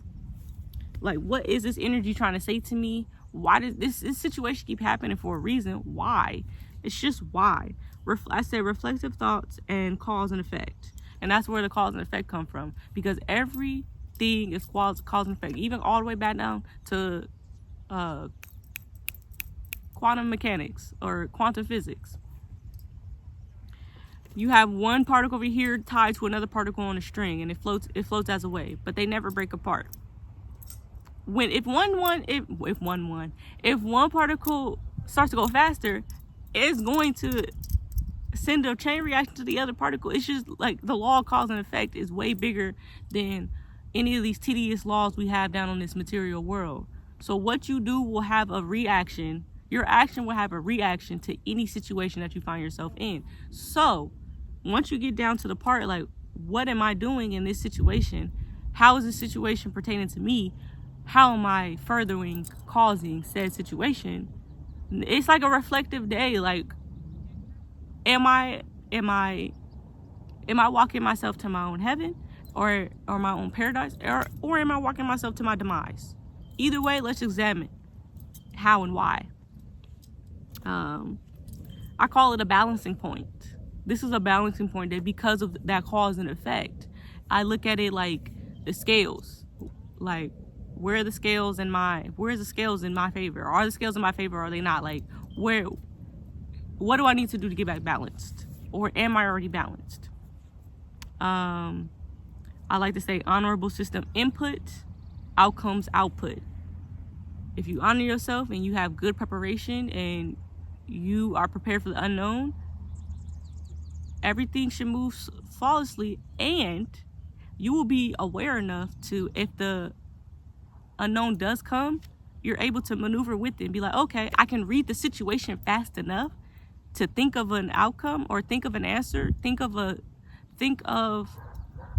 Like, what is this energy trying to say to me? Why does this situation keep happening? For a reason. Why? It's just why. I said reflective thoughts and cause and effect. And that's where the cause and effect come from. Because everything is cause and effect. Even all the way back down to quantum mechanics or quantum physics. You have one particle over here tied to another particle on a string, and it floats as a wave, but they never break apart. If one particle starts to go faster, it's going to send a chain reaction to the other particle. It's just like the law of cause and effect is way bigger than any of these tedious laws we have down on this material world. So what you do will have a reaction. Your action will have a reaction to any situation that you find yourself in. So once you get down to the part, like, what am I doing in this situation? How is this situation pertaining to me? How am I causing said situation? It's like a reflective day. Like, am I walking myself to my own heaven or my own paradise, or am I walking myself to my demise? Either way, let's examine how and why. I call it a balancing point. This is a balancing point that, because of that cause and effect, I look at it like the scales. Like, where's the scales in my favor? Are the scales in my favor, or are they not? Like, what do I need to do to get back balanced? Or am I already balanced? I like to say honorable system input, outcomes output. If you honor yourself and you have good preparation and you are prepared for the unknown, everything should move flawlessly, and you will be aware enough to, if the unknown does come, you're able to maneuver with it and be like, okay, I can read the situation fast enough to think of an outcome or think of an answer, think of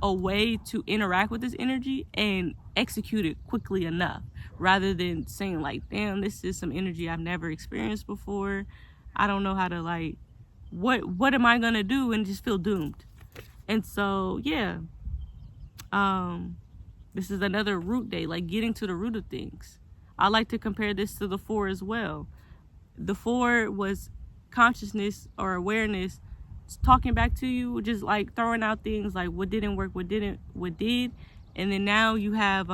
a way to interact with this energy and execute it quickly enough, rather than saying like, damn, this is some energy I've never experienced before. I don't know how to, like, what am I gonna do, and just feel doomed. And so, yeah, this is another root day, like getting to the root of things. I like to compare this to the 4 as well. The 4 was consciousness or awareness talking back to you, just like throwing out things like what didn't work, what did, and then now you have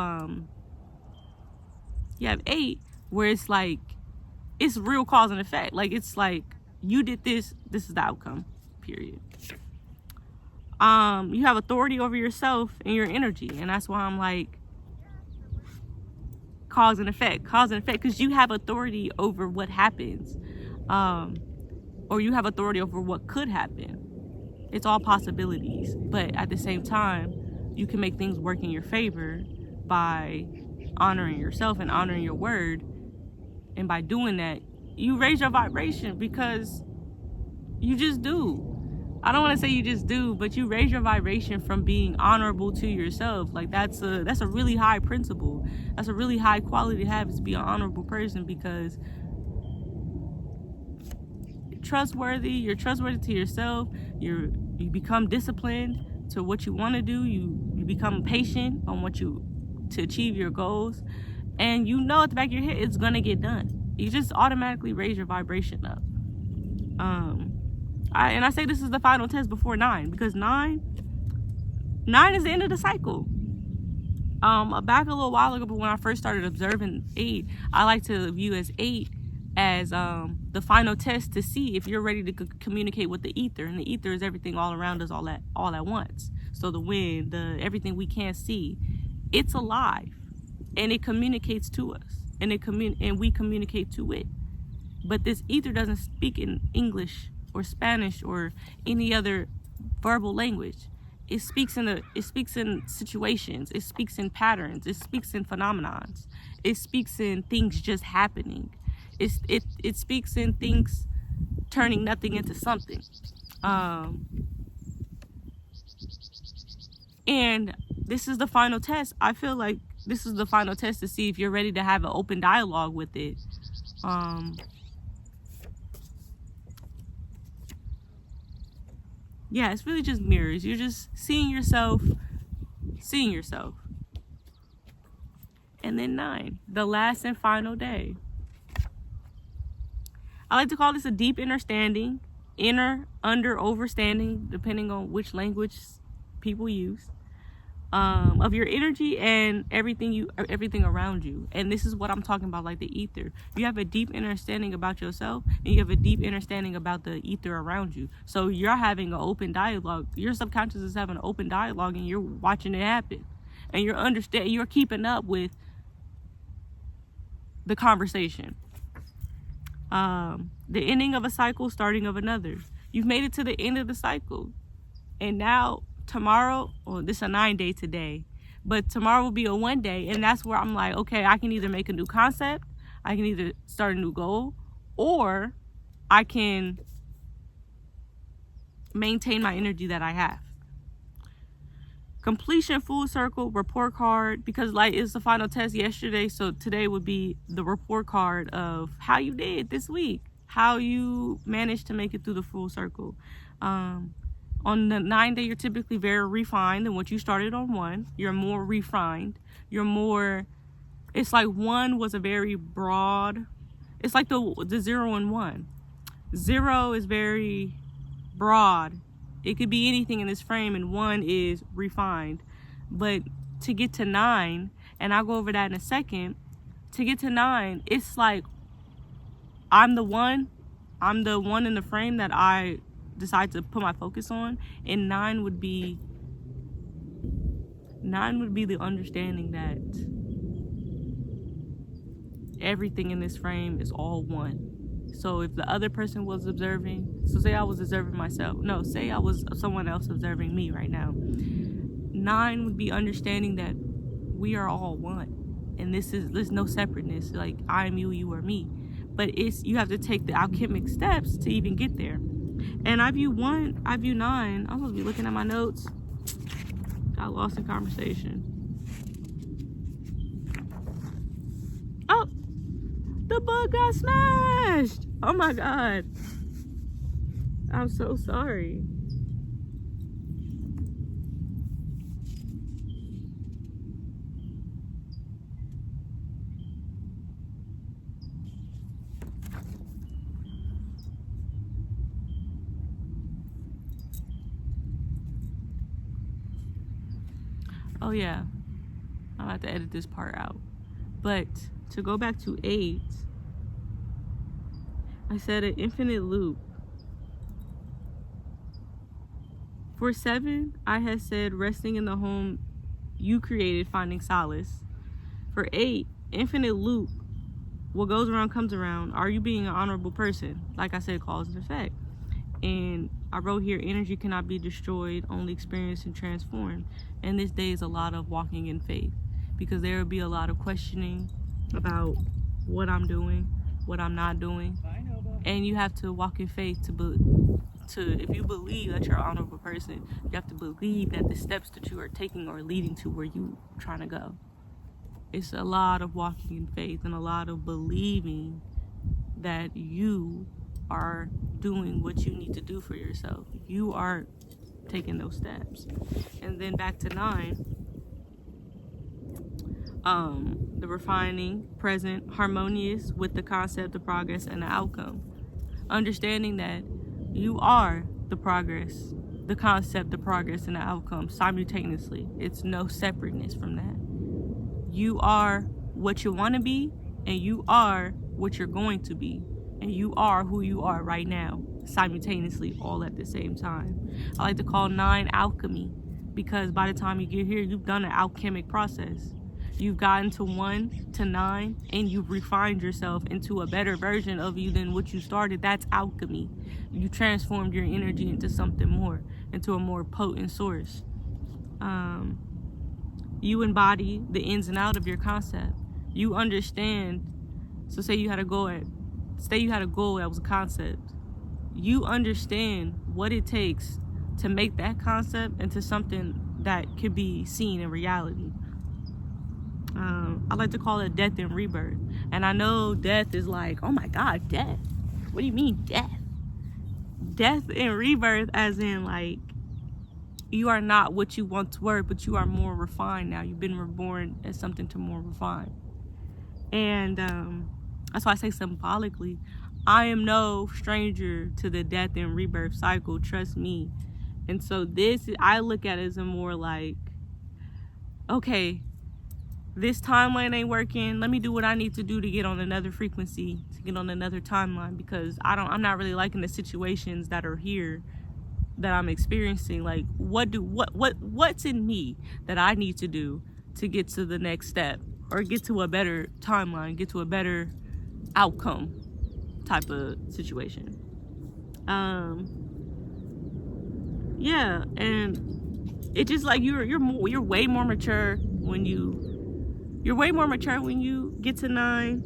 8, where it's like it's real cause and effect. Like, it's like you did this is the outcome, period. You have authority over yourself and your energy, and that's why I'm like cause and effect, because you have authority over what happens, or you have authority over what could happen. It's all possibilities, but at the same time, you can make things work in your favor by honoring yourself and honoring your word. And by doing that, you raise your vibration, because you just do. I don't want to say you just do, but you raise your vibration from being honorable to yourself. Like, that's a really high principle. That's a really high quality to have, is to be an honorable person, because you're trustworthy to yourself. You become disciplined to what you want to do. You become patient on to achieve your goals, and you know at the back of your head it's gonna get done. You just automatically raise your vibration up. I say this is the final test before 9, because 9 is the end of the cycle. Back a little while ago, but when I first started observing 8, I like to view as 8 as the final test to see if you're ready to communicate with the ether. And the ether is everything all around us, all at once. So the wind, everything we can't see, it's alive, and it communicates to us, and we communicate to it. But this ether doesn't speak in English or Spanish or any other verbal language. It speaks in situations. It speaks in patterns. It speaks in phenomenons. It speaks in things just happening. It speaks in things turning nothing into something. And this is the final test. I feel like this is the final test to see if you're ready to have an open dialogue with it. Yeah, it's really just mirrors. You're just seeing yourself. And then 9, the last and final day. I like to call this a deep understanding, under, overstanding, depending on which language people use, of your energy and everything around you. And this is what I'm talking about, like the ether. You have a deep understanding about yourself, and you have a deep understanding about the ether around you. So you're having an open dialogue. Your subconscious is having an open dialogue, and you're watching it happen, and you're keeping up with the conversation. The ending of a cycle, starting of another. You've made it to the end of the cycle, and now tomorrow, this is a 9-day today, but tomorrow will be a 1-day, and that's where I'm like, okay, I can either make a new concept, I can either start a new goal, or I can maintain my energy that I have. Completion, full circle, report card, because like it's the final test yesterday, so today would be the report card of how you did this week, how you managed to make it through the full circle. On the 9-day, you're typically very refined than what you started on 1. You're more refined. It's like 1 was a very broad, it's like the 0 and 1. 0 is very broad. It could be anything in this frame, and 1 is refined. But to get to 9, and I'll go over that in a second, to get to 9, it's like I'm the one in the frame that I decide to put my focus on, and 9 would be the understanding that everything in this frame is all one. So if the other person was observing, so say I was observing myself, no, say I was someone else observing me right now, 9 would be understanding that we are all one, and there's no separateness, like I'm you, you are me, but you have to take the alchemic steps to even get there. And I view 9, I'm supposed to be looking at my notes, got lost in conversation. Oh, the bug got smashed. Oh my God. I'm so sorry. Oh yeah, I'm gonna have to edit this part out. But to go back to 8, I said an infinite loop. For 7, I had said resting in the home you created, finding solace. For 8, infinite loop. What goes around comes around. Are you being an honorable person? Like I said, cause and effect. And I wrote here, energy cannot be destroyed, only experienced and transformed. And this day is a lot of walking in faith, because there will be a lot of questioning about what I'm doing, what I'm not doing. And you have to walk in faith if you believe that you're an honorable person, you have to believe that the steps that you are taking are leading to where you're trying to go. It's a lot of walking in faith and a lot of believing that you are doing what you need to do for yourself. You are taking those steps. And then back to 9, the refining, present, harmonious with the concept of progress and the outcome. Understanding that you are the progress, the concept, the progress, and the outcome simultaneously. It's no separateness from that. You are what you want to be, and you are what you're going to be, and you are who you are right now, simultaneously, all at the same time. I like to call 9 alchemy, because by the time you get here, you've done an alchemic process. You've gotten to 1 to 9, and you've refined yourself into a better version of you than what you started. That's alchemy. You transformed your energy into something more, into a more potent source. You embody the ins and out of your concept. You understand. So say you had a goal that was a concept. You understand what it takes to make that concept into something that can be seen in reality. I like to call it death and rebirth. And I know death is like, oh my God, death. What do you mean death? Death and rebirth as in like, you are not what you once were, but you are more refined now. You've been reborn as something to more refined. And that's why I say symbolically, I am no stranger to the death and rebirth cycle, trust me. And so this, I look at it as a more like, okay, this timeline ain't working. Let me do what I need to do to get on another frequency, to get on another timeline, because I'm not really liking the situations that are here that I'm experiencing. Like, what's in me that I need to do to get to the next step, or get to a better timeline, get to a better outcome type of situation. Yeah, and it just like you're way more mature when you're way more mature when you get to 9.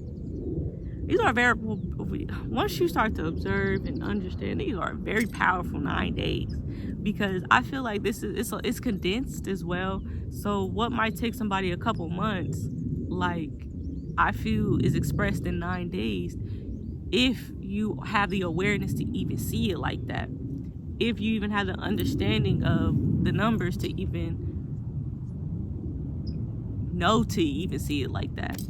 These are very, once you start to observe and understand, these are very powerful 9 days, because I feel like this is it's condensed as well. So what might take somebody a couple months, like I feel is expressed in 9 days, if you have the awareness to even see it like that, if you even have the understanding of the numbers to even know to even see it like that.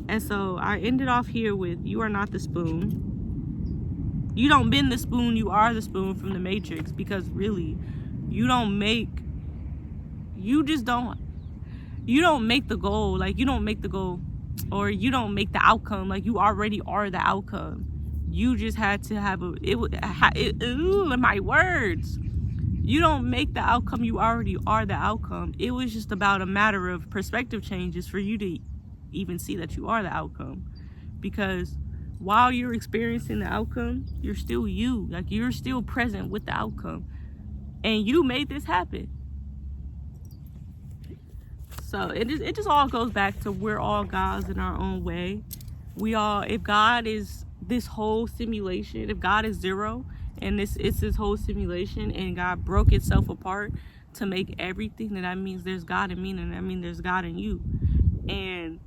And so I ended off here with, you are not the spoon. You don't bend the spoon, you are the spoon from the Matrix, because really, you don't make the goal, like you don't make the goal, or you don't make the outcome, like you already are the outcome. You just had to have my words. You don't make the outcome, you already are the outcome. It was just about a matter of perspective changes for you to even see that you are the outcome. Because while you're experiencing the outcome, you're still you. Like, you're still present with the outcome. And you made this happen. So it just all goes back to, we're all gods in our own way. If God is this whole simulation, if God is zero, and it's this whole simulation, and God broke itself apart to make everything, then that means there's God in me, and that means there's God in you. And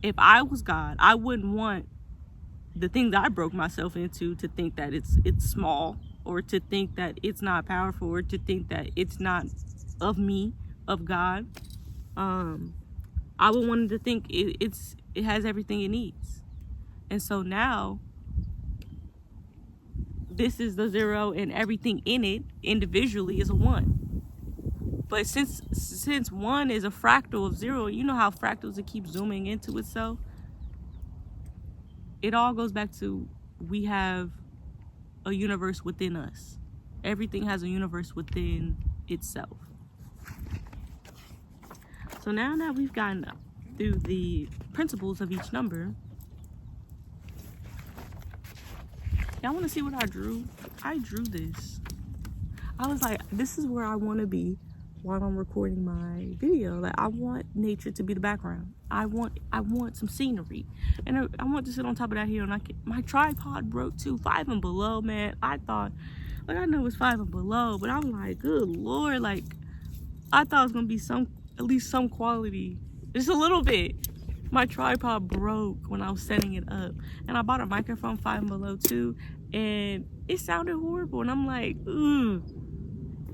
if I was God, I wouldn't want the thing that I broke myself into to think that it's small, or to think that it's not powerful, or to think that it's not of me, of God. I would want to think it has everything it needs. And so now, this is the 0, and everything in it individually is a 1. But since 1 is a fractal of 0, you know how fractals, it keeps zooming into itself. It all goes back to, we have a universe within us. Everything has a universe within itself. So now that we've gotten through the principles of each number, y'all want to see what I drew? I drew this. I was like, this is where I want to be while I'm recording my video. Like, I want nature to be the background. I want some scenery, and I want to sit on top of that hill. And my tripod broke too. 5 and below, man. I thought, like, I know it's 5 and below, but I'm like, good Lord, like, I thought it was gonna be at least some quality, just a little bit. My tripod broke when I was setting it up, and I bought a microphone 5 and below too, and it sounded horrible. And I'm like, ugh.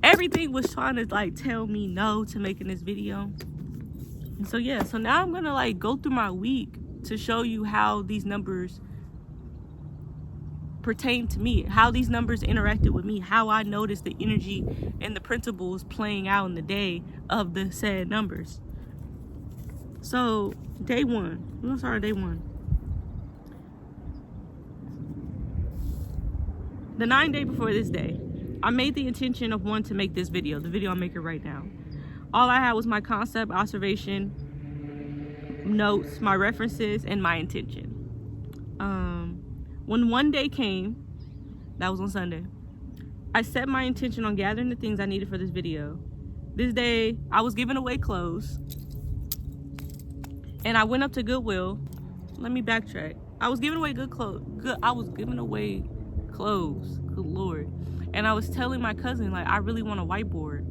Everything was trying to like tell me no to making this video. And so yeah, so now I'm gonna like go through my week to show you how these numbers pertain to me, how these numbers interacted with me, how I noticed the energy and the principles playing out in the day of the said numbers. So day 1, we're gonna start on day 1. The 9th day before this day, I made the intention of wanting to make this video, the video I'm making right now. All I had was my concept, observation, notes, my references, and my intention. When one day came, that was on Sunday, I set my intention on gathering the things I needed for this video. This day, I was giving away clothes, and I went up to Goodwill. Let me backtrack. I was giving away I was giving away clothes. Good Lord. And I was telling my cousin, like, I really want a whiteboard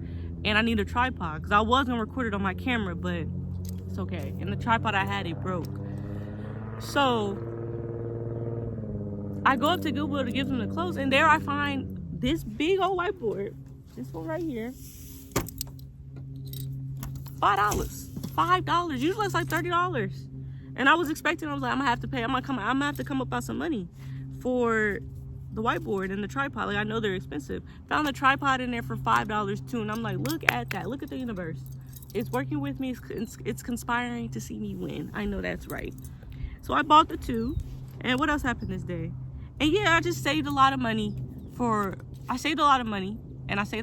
and I need a tripod, because I was gonna record it on my camera, but it's okay. And the tripod I had, it broke. So I go up to Goodwill to give them the clothes, and there I find this big old whiteboard, this one right here, $5. Usually it's like $30. And I was expecting, I was like, I'm gonna have to pay, I'm gonna have to come up with some money for the whiteboard and the tripod. Like, I know they're expensive. Found the tripod in there for $5 too, and I'm like, look at that, look at the universe. It's working with me, it's conspiring to see me win. I know that's right. So I bought the two, and what else happened this day? And yeah, I just saved a lot of money and I saved a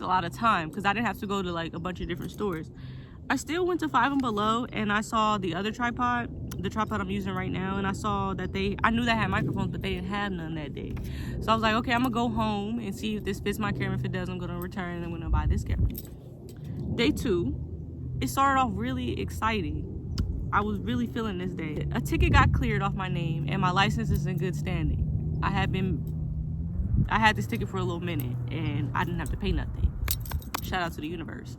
lot of time, because I didn't have to go to like a bunch of different stores. I still went to Five and Below, and I saw the other tripod, the tripod I'm using right now, and I saw that I knew they had microphones, but they didn't have none that day. So I was like, okay, I'm gonna go home and see if this fits my camera. If it does, I'm gonna return, and I'm gonna buy this camera. Day 2, it started off really exciting. I was really feeling this day. A ticket got cleared off my name, and my license is in good standing. I had this ticket for a little minute, and I didn't have to pay nothing. Shout out to the universe.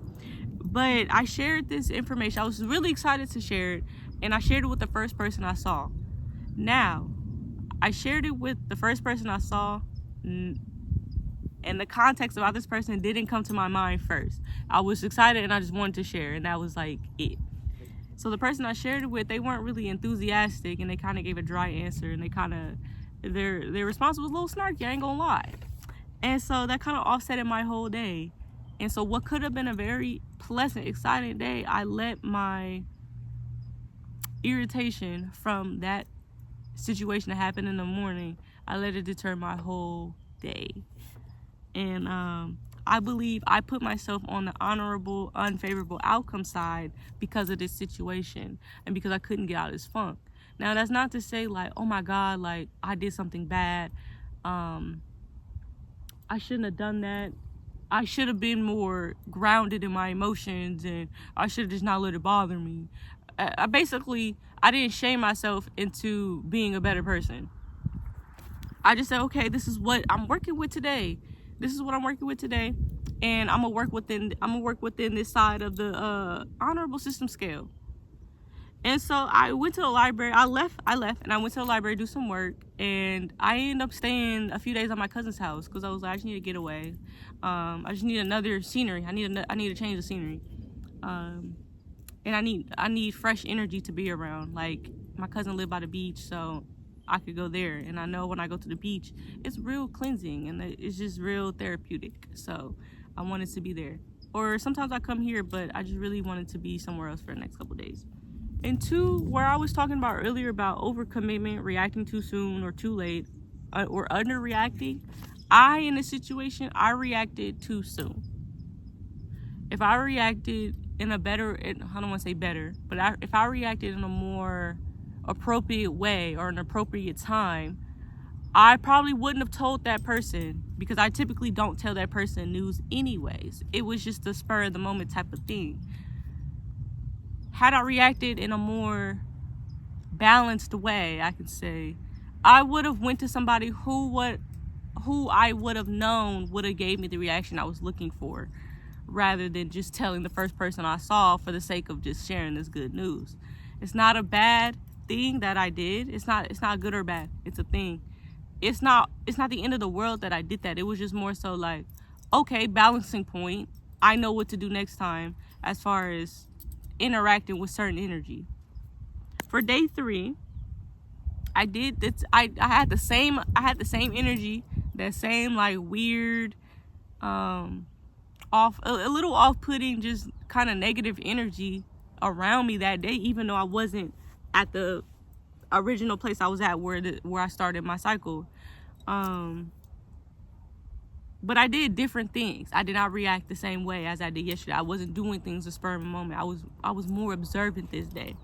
But I shared this information. I was really excited to share it, and I shared it with the first person I saw. Now, I shared it with the first person I saw, and the context about this person didn't come to my mind first. I was excited, and I just wanted to share, and that was like it. So the person I shared it with, they weren't really enthusiastic, and they kind of gave a dry answer, and their response was a little snarky, I ain't gonna lie. And so that kind of offsetted my whole day. And so what could have been a very pleasant, exciting day, I let my irritation from that situation that happened in the morning, I let it deter my whole day. And I believe I put myself on the honorable, unfavorable outcome side because of this situation, and because I couldn't get out of this funk. Now, that's not to say like, oh my God, like I did something bad. I shouldn't have done that. I should have been more grounded in my emotions, and I should have just not let it bother me. I didn't shame myself into being a better person. I just said, okay, this is what I'm working with today. And I'm gonna work within this side of the honorable system scale. And so I went to the library. I left, and I went to the library to do some work. And I ended up staying a few days at my cousin's house, because I was like, I just need to get away. I just need another scenery. I need to change the scenery. And I need fresh energy to be around. Like, my cousin lived by the beach, so I could go there. And I know when I go to the beach, it's real cleansing, and it's just real therapeutic. So I wanted to be there. Or sometimes I come here, but I just really wanted to be somewhere else for the next couple days. And 2, where I was talking about earlier about overcommitment, reacting too soon or too late, or underreacting, in this situation, I reacted too soon. If I reacted in a better, I don't want to say better, but if I reacted in a more appropriate way or an appropriate time, I probably wouldn't have told that person, because I typically don't tell that person news anyways. It was just a spur of the moment type of thing. Had I reacted in a more balanced way, I could say, I would have went to somebody who I would have known would have gave me the reaction I was looking for, rather than just telling the first person I saw for the sake of just sharing this good news. It's not a bad thing that I did. It's not good or bad. It's a thing. It's not the end of the world that I did that. It was just more so like, okay, balancing point. I know what to do next time as far as interacting with certain energy. For day 3, I did this. I had the same energy, that same like weird, a little off-putting, just kind of negative energy around me that day, even though I wasn't at the original place I was at where I started my cycle. But I did different things. I did not react the same way as I did yesterday. I wasn't doing things a spur of a moment. I was more observant this day.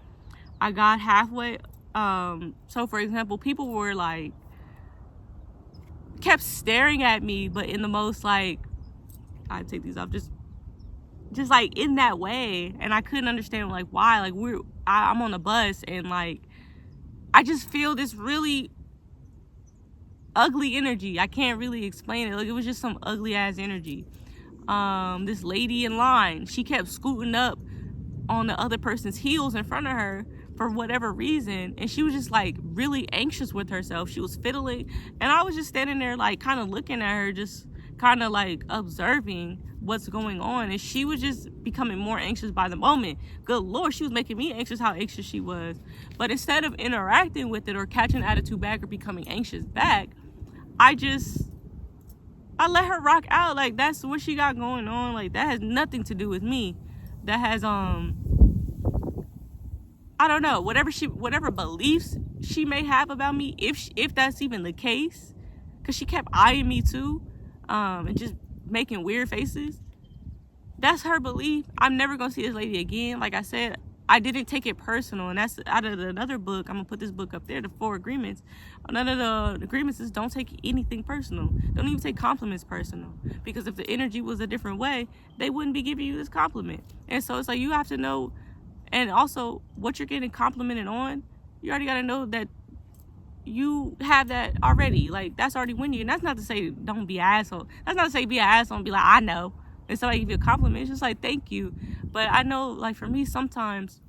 I got halfway. So for example, people were like, kept staring at me, but in the most like, I take these off, just like in that way, and I couldn't understand like why. Like I'm on the bus, and like I just feel this really ugly energy. I can't really explain it. Like, it was just some ugly ass energy. This lady in line, she kept scooting up on the other person's heels in front of her for whatever reason, and she was just like really anxious with herself. She was fiddling, and I was just standing there like kind of looking at her, just kind of like observing what's going on, and she was just becoming more anxious by the moment. Good Lord, she was making me anxious how anxious she was. But instead of interacting with it or catching attitude back or becoming anxious back, I let her rock out. Like, that's what she got going on. Like, that has nothing to do with me. That has I don't know, whatever beliefs she may have about me, if that's even the case, because she kept eyeing me too, and just making weird faces. That's her belief. I'm never gonna see this lady again. Like I said, I didn't take it personal, and that's out of another book. I'm gonna put this book up there, the 4 agreements. None of the agreements is don't take anything personal. Don't even take compliments personal, because if the energy was a different way, they wouldn't be giving you this compliment. And so it's like, you have to know. And also, what you're getting complimented on, you already got to know that you have that already. Like, that's already winning you. And that's not to say don't be an asshole. That's not to say be an asshole and be like, I know. And somebody give you a compliment, it's just like, thank you. But I know, like, for me, sometimes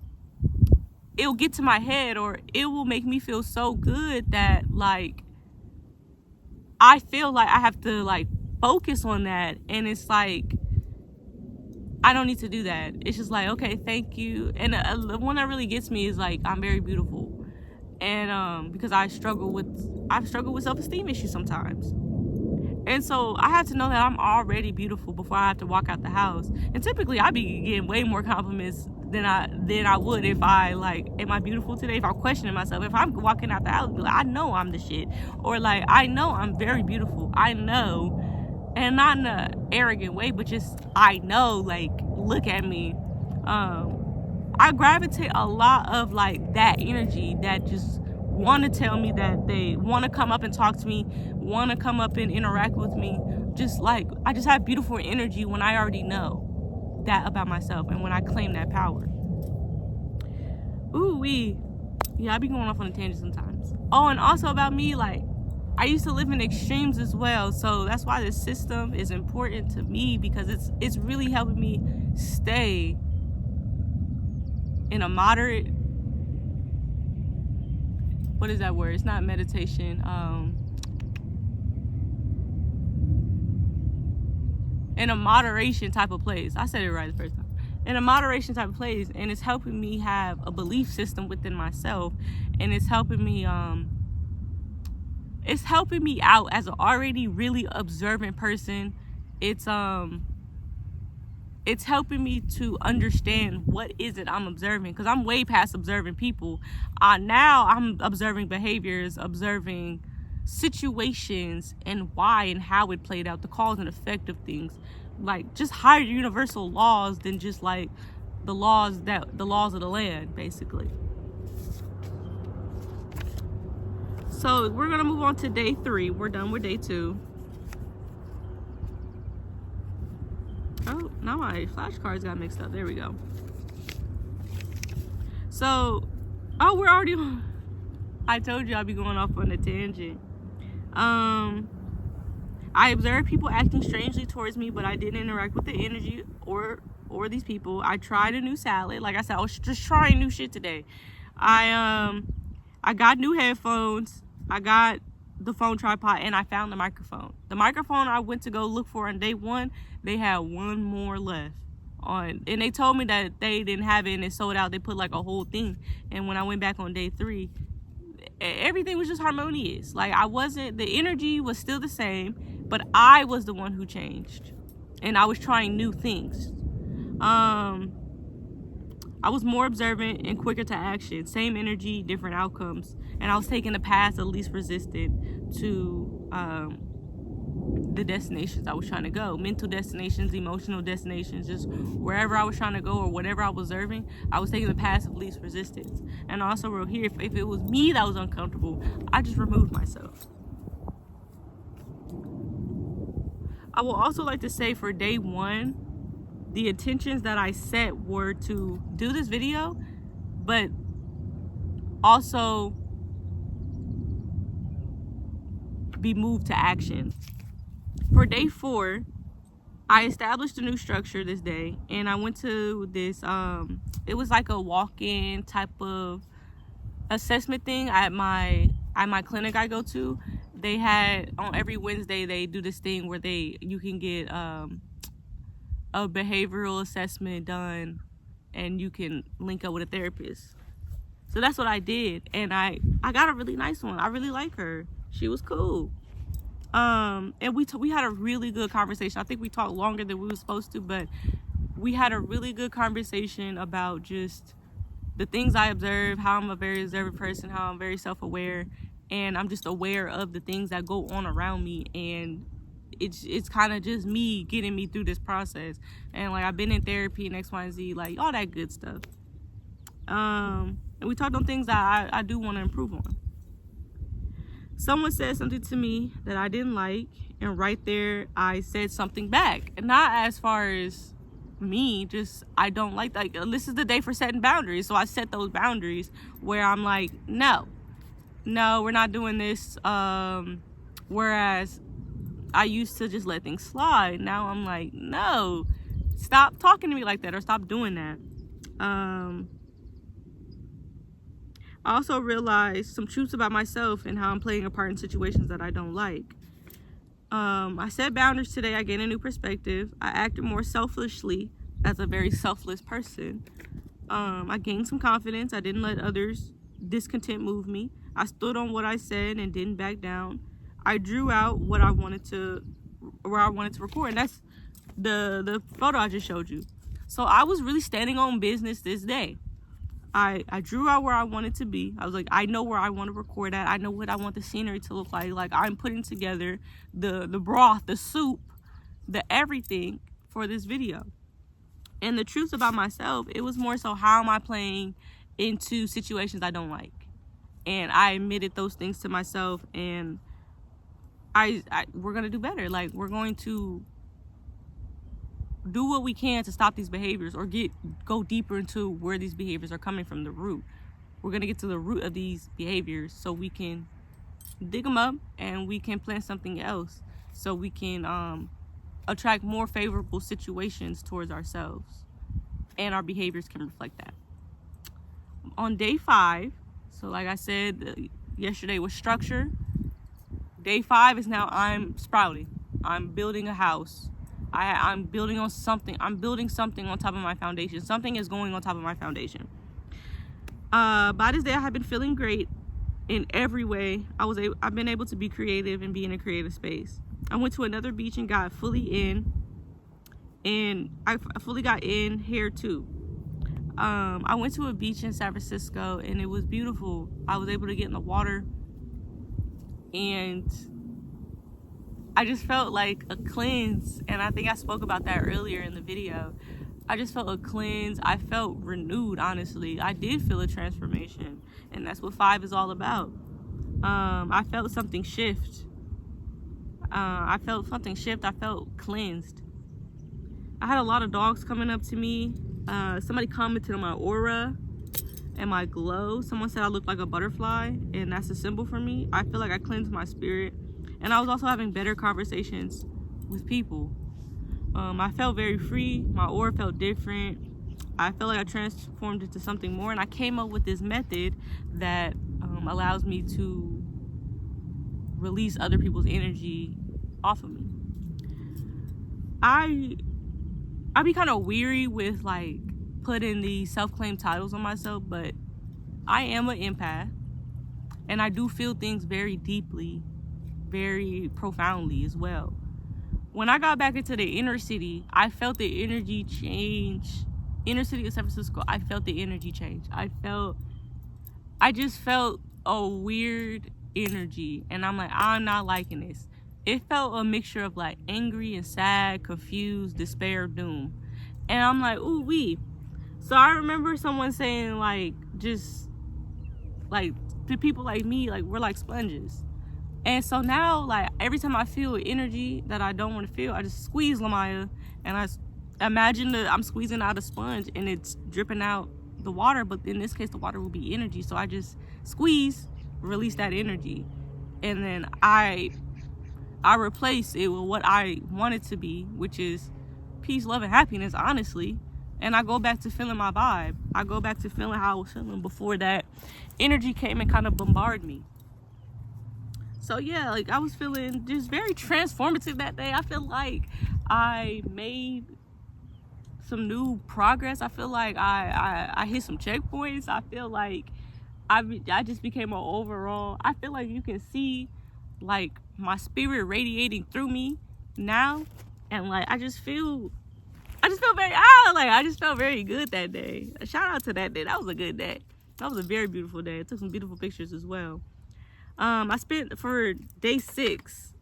it'll get to my head, or it will make me feel so good that, like, I feel like I have to, like, focus on that. And it's like, I don't need to do that. It's just like, okay, thank you. And the one that really gets me is like, I'm very beautiful. And because I've struggled with self-esteem issues sometimes. And so I have to know that I'm already beautiful before I have to walk out the house. And typically I be getting way more compliments than I would if I, like, am I beautiful today? If I'm questioning myself. If I'm walking out the house, be like, I know I'm the shit. Or like, I know I'm very beautiful. I know. And not in an arrogant way, but just, I know, like, look at me. I gravitate a lot of, like, that energy that just want to tell me that they want to come up and talk to me, want to come up and interact with me. Just like, I just have beautiful energy when I already know that about myself and when I claim that power. Ooh-wee. Yeah, I be going off on a tangent sometimes. Oh, and also about me, like, I used to live in extremes as well, so that's why this system is important to me, because it's really helping me stay in a moderate, what is that word? It's not meditation. In a moderation type of place. I said it right the first time. In a moderation type of place, and it's helping me have a belief system within myself, and it's helping me out as an already really observant person. It's helping me to understand what is it I'm observing, because I'm way past observing people. Now I'm observing behaviors, observing situations, and why and how it played out, the cause and effect of things, like just higher universal laws than just like the laws of the land, basically. So we're gonna move on to day 3. We're done with day 2. Oh, now my flashcards got mixed up. There we go. So, oh, we're already on. I told you I'd be going off on a tangent. I observed people acting strangely towards me, but I didn't interact with the energy or these people. I tried a new salad. Like I said, I was just trying new shit today. I got new headphones. I got the phone tripod, and I found the microphone. The microphone I went to go look for on day 1, they had one more left on, and they told me that they didn't have it and it sold out. They put like a whole thing. And when I went back on day 3, everything was just harmonious. Like, the energy was still the same, but I was the one who changed, and I was trying new things. I was more observant and quicker to action. Same energy, different outcomes. And I was taking the path of least resistant to the destinations I was trying to go. Mental destinations, emotional destinations, just wherever I was trying to go or whatever I was observing, I was taking the path of least resistance. And I also wrote here, if it was me that was uncomfortable, I just removed myself. I will also like to say, for day 1, the intentions that I set were to do this video, but also be moved to action. For day 4, I established a new structure this day, and I went to this it was like a walk-in type of assessment thing at my clinic I go to. They had on every Wednesday they do this thing where you can get a behavioral assessment done, and you can link up with a therapist. So that's what I did, and I got a really nice one. I really like her. She was cool. And we had a really good conversation. I think we talked longer than we were supposed to, but we had a really good conversation about just the things I observe, how I'm a very observant person, how I'm very self-aware, and I'm just aware of the things that go on around me, and it's kind of just me getting me through this process. And like, I've been in therapy and X, Y, and Z, like all that good stuff. And we talked on things that I do want to improve on. Someone said something to me that I didn't like, and right there I said something back. And not as far as me, just I don't like this is the day for setting boundaries. So I set those boundaries where I'm like, no, we're not doing this. Whereas I used to just let things slide. Now I'm like, no, stop talking to me like that, or stop doing that. I also realized some truths about myself and how I'm playing a part in situations that I don't like. I set boundaries today. I gained a new perspective. I acted more selfishly as a very selfless person. I gained some confidence. I didn't let others' discontent move me. I stood on what I said and didn't back down. I drew out where I wanted to record. And that's the photo I just showed you. So I was really standing on business this day. I drew out where I wanted to be. I was like, I know where I want to record at. I know what I want the scenery to look like. Like, I'm putting together the broth, the soup, the everything for this video. And the truth about myself, it was more so, how am I playing into situations I don't like? And I admitted those things to myself, and we're going to do better. Like, we're going to do what we can to stop these behaviors, or go deeper into where these behaviors are coming from, the root. We're going to get to the root of these behaviors so we can dig them up, and we can plan something else, so we can attract more favorable situations towards ourselves, and our behaviors can reflect that. On day 5, so like I said, yesterday was structure. Day 5 is now I'm sprouting. I'm building a house. I'm building on something. I'm building something on top of my foundation. Something is going on top of my foundation. By this day, I have been feeling great in every way. I've been able to be creative and be in a creative space. I went to another beach and got fully in, and I fully got in here too. I went to a beach in San Francisco, and it was beautiful. I was able to get in the water, and I just felt like a cleanse, and I think I spoke about that earlier in the video. I just felt a cleanse. I felt renewed, honestly. I did feel a transformation, and that's what 5 is all about. I felt something shift. I felt cleansed. I had a lot of dogs coming up to me. Somebody commented on my aura and my glow. Someone said I looked like a butterfly, and that's a symbol for me. I feel like I cleansed my spirit. And I was also having better conversations with people. I felt very free. My aura felt different. I felt like I transformed into something more. And I came up with this method that allows me to release other people's energy off of me. I be kind of weary with like putting these self-claimed titles on myself, but I am an empath, and I do feel things very deeply, very profoundly as well. When I got back into the inner city, I felt the energy change. Inner city of San Francisco, I felt the energy change. I just felt a weird energy, and I'm like, I'm not liking this. It felt a mixture of like angry and sad, confused, despair, doom. And I'm like, ooh wee. So I remember someone saying like, just like, to people like me, like, we're like sponges. And so now, like, every time I feel energy that I don't want to feel, I just squeeze Lamaya, and I imagine that I'm squeezing out a sponge and it's dripping out the water, but in this case the water will be energy. So I just squeeze, release that energy, and then I I replace it with what I want it to be, which is peace, love, and happiness, honestly. And I go back to feeling my vibe. I go back to feeling how I was feeling before that energy came and kind of bombarded me. So yeah, like I was feeling just very transformative that day. I feel like I made some new progress. I feel like I hit some checkpoints. I feel like I just became an overall. I feel like you can see like my spirit radiating through me now, and like I just feel very I just felt very good that day. A shout out to that day. That was a good day. That was a very beautiful day. I took some beautiful pictures as well. I spent for day 6.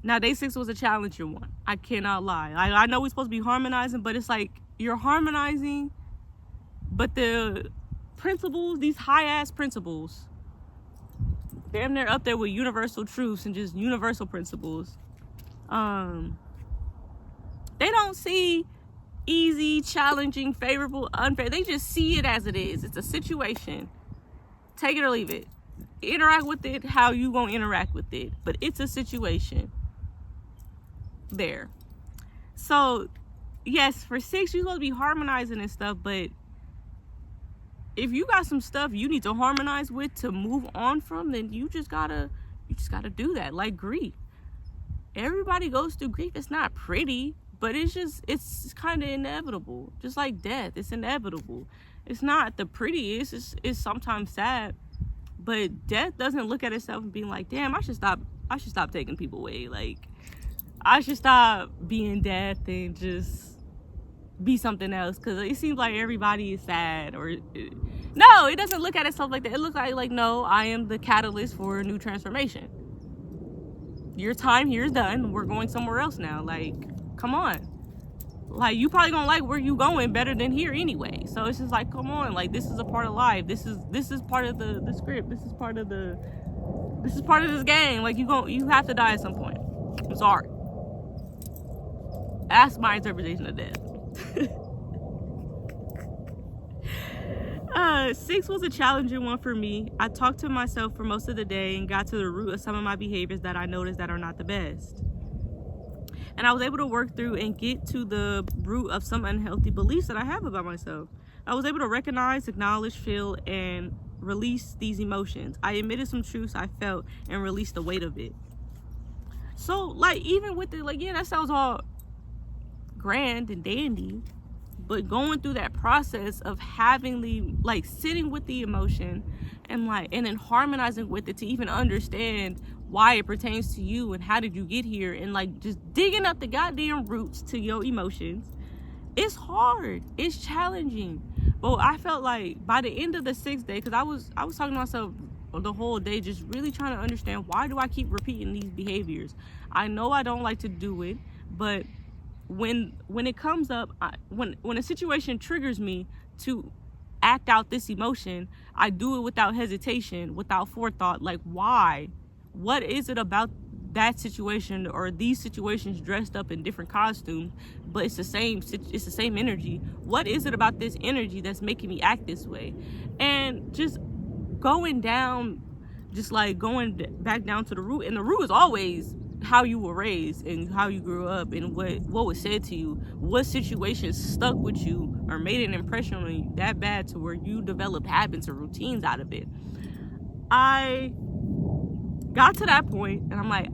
Now day 6 was a challenging one. I cannot lie. I know we're supposed to be harmonizing, but it's like you're harmonizing, but the principles, these high ass principles, damn near up there with universal truths and just universal principles. They don't see easy, challenging, favorable, unfair. They just see it as it is. It's a situation. Take it or leave it. Interact with it how you gonna interact with it. But it's a situation. There. So, yes, for 6, you're supposed to be harmonizing and stuff, but if you got some stuff you need to harmonize with to move on from, then you just gotta do that. Like grief. Everybody goes through grief. It's not pretty, but it's kind of inevitable. Just like death, it's inevitable. It's not the prettiest. It's sometimes sad, but death doesn't look at itself and being like, damn, I should stop taking people away. Like, I should stop being death and just be something else, because it seems like everybody is sad. Or no, it doesn't look at itself like that. It looks like no, I am the catalyst for a new transformation. Your time here is done. We're going somewhere else now. Like, come on. Like, you probably gonna like where you going better than here anyway. So it's just like, come on. Like, this is a part of life. This is part of the script. This is part of this game. Like, you have to die at some point. I'm sorry. That's my interpretation of death. 6 was a challenging one for me. I talked to myself for most of the day and got to the root of some of my behaviors that I noticed that are not the best. And I was able to work through and get to the root of some unhealthy beliefs that I have about myself. I was able to recognize, acknowledge, feel, and release these emotions. I admitted some truths I felt and released the weight of it. So, like, even with it, like, yeah, that sounds all grand and dandy, but going through that process of sitting with the emotion and then harmonizing with it to even understand why it pertains to you and how did you get here, and like just digging up the goddamn roots to your emotions, it's hard, it's challenging. But I felt like by the end of the 6th day, because I was talking to myself the whole day, just really trying to understand, why do I keep repeating these behaviors? I know I don't like to do it, but when it comes up, when a situation triggers me to act out this emotion, I do it without hesitation, without forethought. Like, why? What is it about that situation or these situations dressed up in different costumes, but it's the same energy? What is it about this energy that's making me act this way? And just going back down to the root. And the root is always how you were raised and how you grew up and what was said to you, what situations stuck with you or made an impression on you that bad to where you developed habits or routines out of it. I got to that point and I'm like,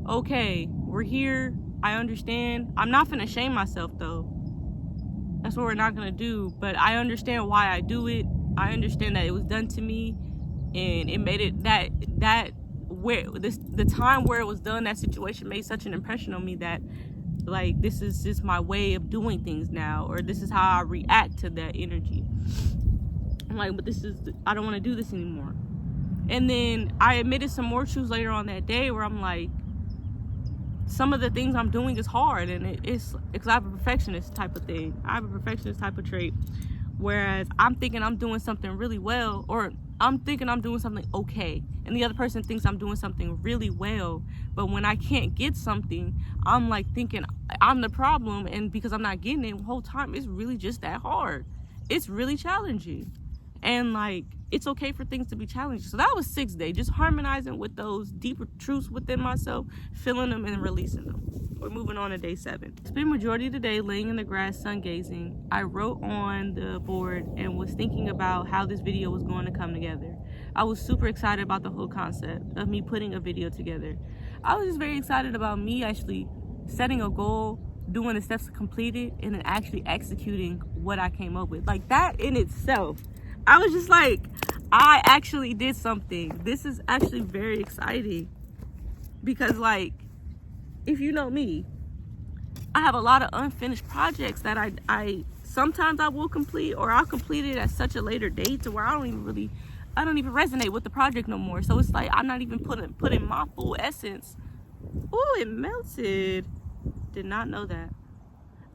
okay, we're here. I understand. I'm not gonna shame myself though. That's what we're not gonna do. But I understand why I do it. I understand that it was done to me, and it made it the time where it was done, that situation made such an impression on me that, like, this is just my way of doing things now, or this is how I react to that energy. I'm like, but I don't want to do this anymore. And then I admitted some more truths later on that day where I'm like, some of the things I'm doing is hard, and it's because I have a perfectionist type of thing. I have a perfectionist type of trait, whereas I'm thinking I'm doing something really well, or I'm thinking I'm doing something okay, and the other person thinks I'm doing something really well. But when I can't get something, I'm like thinking I'm the problem, and because I'm not getting it the whole time, it's really just that hard. It's really challenging. And like, it's okay for things to be challenging. So that was 6th day, just harmonizing with those deeper truths within myself, feeling them and releasing them. We're moving on to day 7. Spent majority of the day laying in the grass, sun gazing. I wrote on the board and was thinking about how this video was going to come together. I was super excited about the whole concept of me putting a video together. I was just very excited about me actually setting a goal, doing the steps to complete it, and then actually executing what I came up with. Like, that in itself, I was just like, I actually did something. This is actually very exciting because, like, if you know me, I have a lot of unfinished projects that I sometimes I will complete, or I'll complete it at such a later date to where I don't even resonate with the project no more. So it's like I'm not even putting my full essence. Oh, it melted. Did not know that.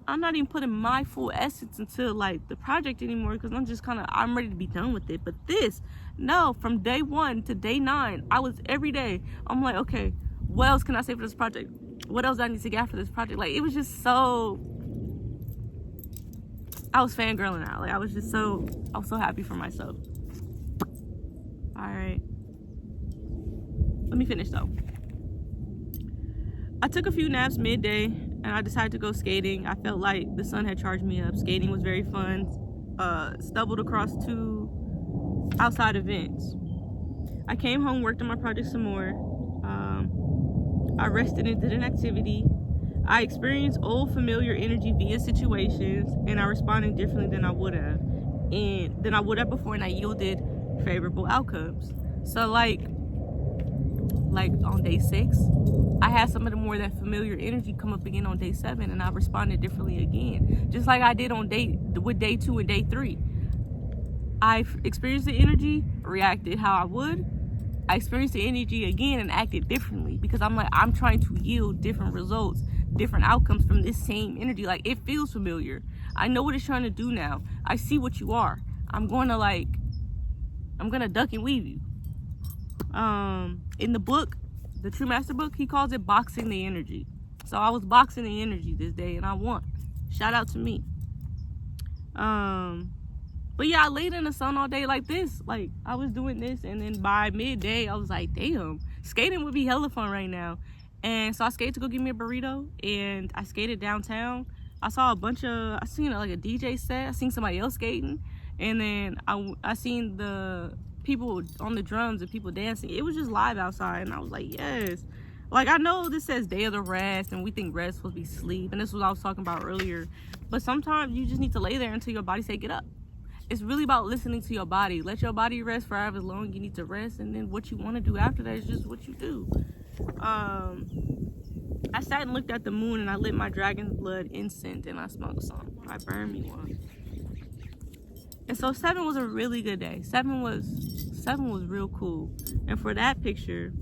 I'm not even putting my full essence into like the project anymore because I'm ready to be done with it. But this, no, from day 1 to day 9, I was every day. I'm like, okay, what else can I say for this project? What else do I need to get for this project? Like, it was just so, I was fangirling out. Like, I was so happy for myself. All right. Let me finish though. I took a few naps midday and I decided to go skating. I felt like the sun had charged me up. Skating was very fun. Stumbled across 2 outside events. I came home, worked on my project some more. I rested and did an activity. I experienced old familiar energy via situations, and I responded differently than I would have before, and I yielded favorable outcomes. So like on day 6, I had some of the more that familiar energy come up again on day 7, and I responded differently again, just like I did with day 2 and day 3. I experienced the energy, reacted how I would. I experienced the energy again and acted differently because I'm trying to yield different results, different outcomes from this same energy. Like, it feels familiar. I know what it's trying to do now. I see what you are. I'm gonna duck and weave you. In the book, the True Master book, he calls it boxing the energy. So I was boxing the energy this day and I won. Shout out to me. But yeah, I laid in the sun all day like this. Like, I was doing this, and then by midday, I was like, damn, skating would be hella fun right now. And so I skated to go get me a burrito, and I skated downtown. I seen like a DJ set. I seen somebody else skating, and then I seen the people on the drums and people dancing. It was just live outside, and I was like, yes. Like, I know this says day of the rest, and we think rest supposed to be sleep, and this was what I was talking about earlier. But sometimes you just need to lay there until your body say get up. It's really about listening to your body. Let your body rest for however long you need to rest, and then what you want to do after that is just what you do. I sat and looked at the moon, and I lit my dragon's blood incense, and I smoked some. I burned me one. And so 7 was a really good day. 7 was real cool. And for that picture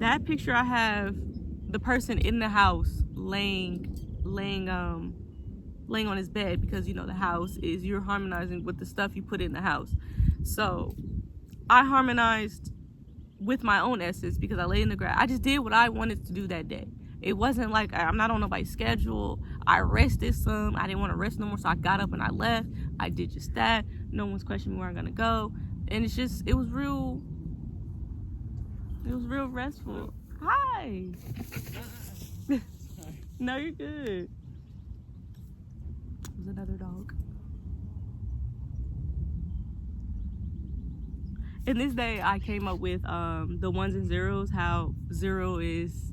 I have the person in the house laying on his bed, because the house is, you're harmonizing with the stuff you put in the house. So I harmonized with my own essence because I lay in the grass. I just did what I wanted to do that day. It wasn't like I'm not on nobody's schedule. I rested some. I didn't want to rest no more, so I got up and I left. I did just that. No one's questioning where I'm gonna go, and it was real restful. Hi. No, you're good. There's another dog. In this day, I came up with the 1s and 0s, how 0 is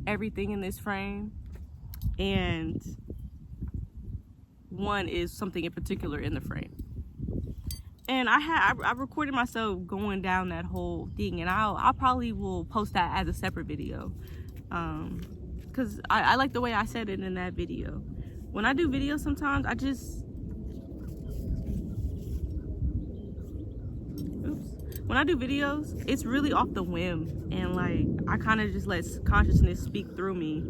everything in this frame, and 1 is something in particular in the frame. And I recorded myself going down that whole thing, and I probably will post that as a separate video, because I like the way I said it in that video. When I do videos, sometimes when I do videos, it's really off the whim, and like I kind of just let consciousness speak through me.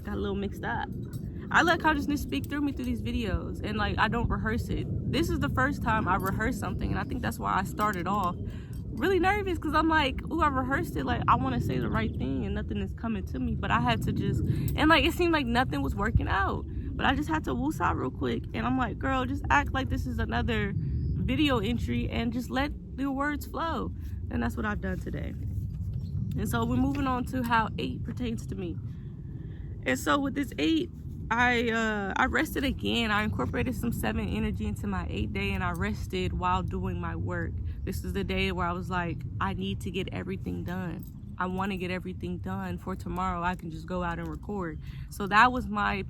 Got a little mixed up. I let consciousness speak through me through these videos, and like I don't rehearse it. This is the first time I rehearsed something, and I think that's why I started off really nervous, because I'm like, ooh, I rehearsed it, like I want to say the right thing and nothing is coming to me, but I had to just, and like it seemed like nothing was working out. But I just had to woos out real quick. And I'm like, girl, just act like this is another video entry and just let your words flow. And that's what I've done today. And so we're moving on to how 8 pertains to me. And so with this 8, I rested again. I incorporated some 7 energy into my 8th day, and I rested while doing my work. This is the day where I was like, I need to get everything done. I want to get everything done for tomorrow. I can just go out and record. So that was my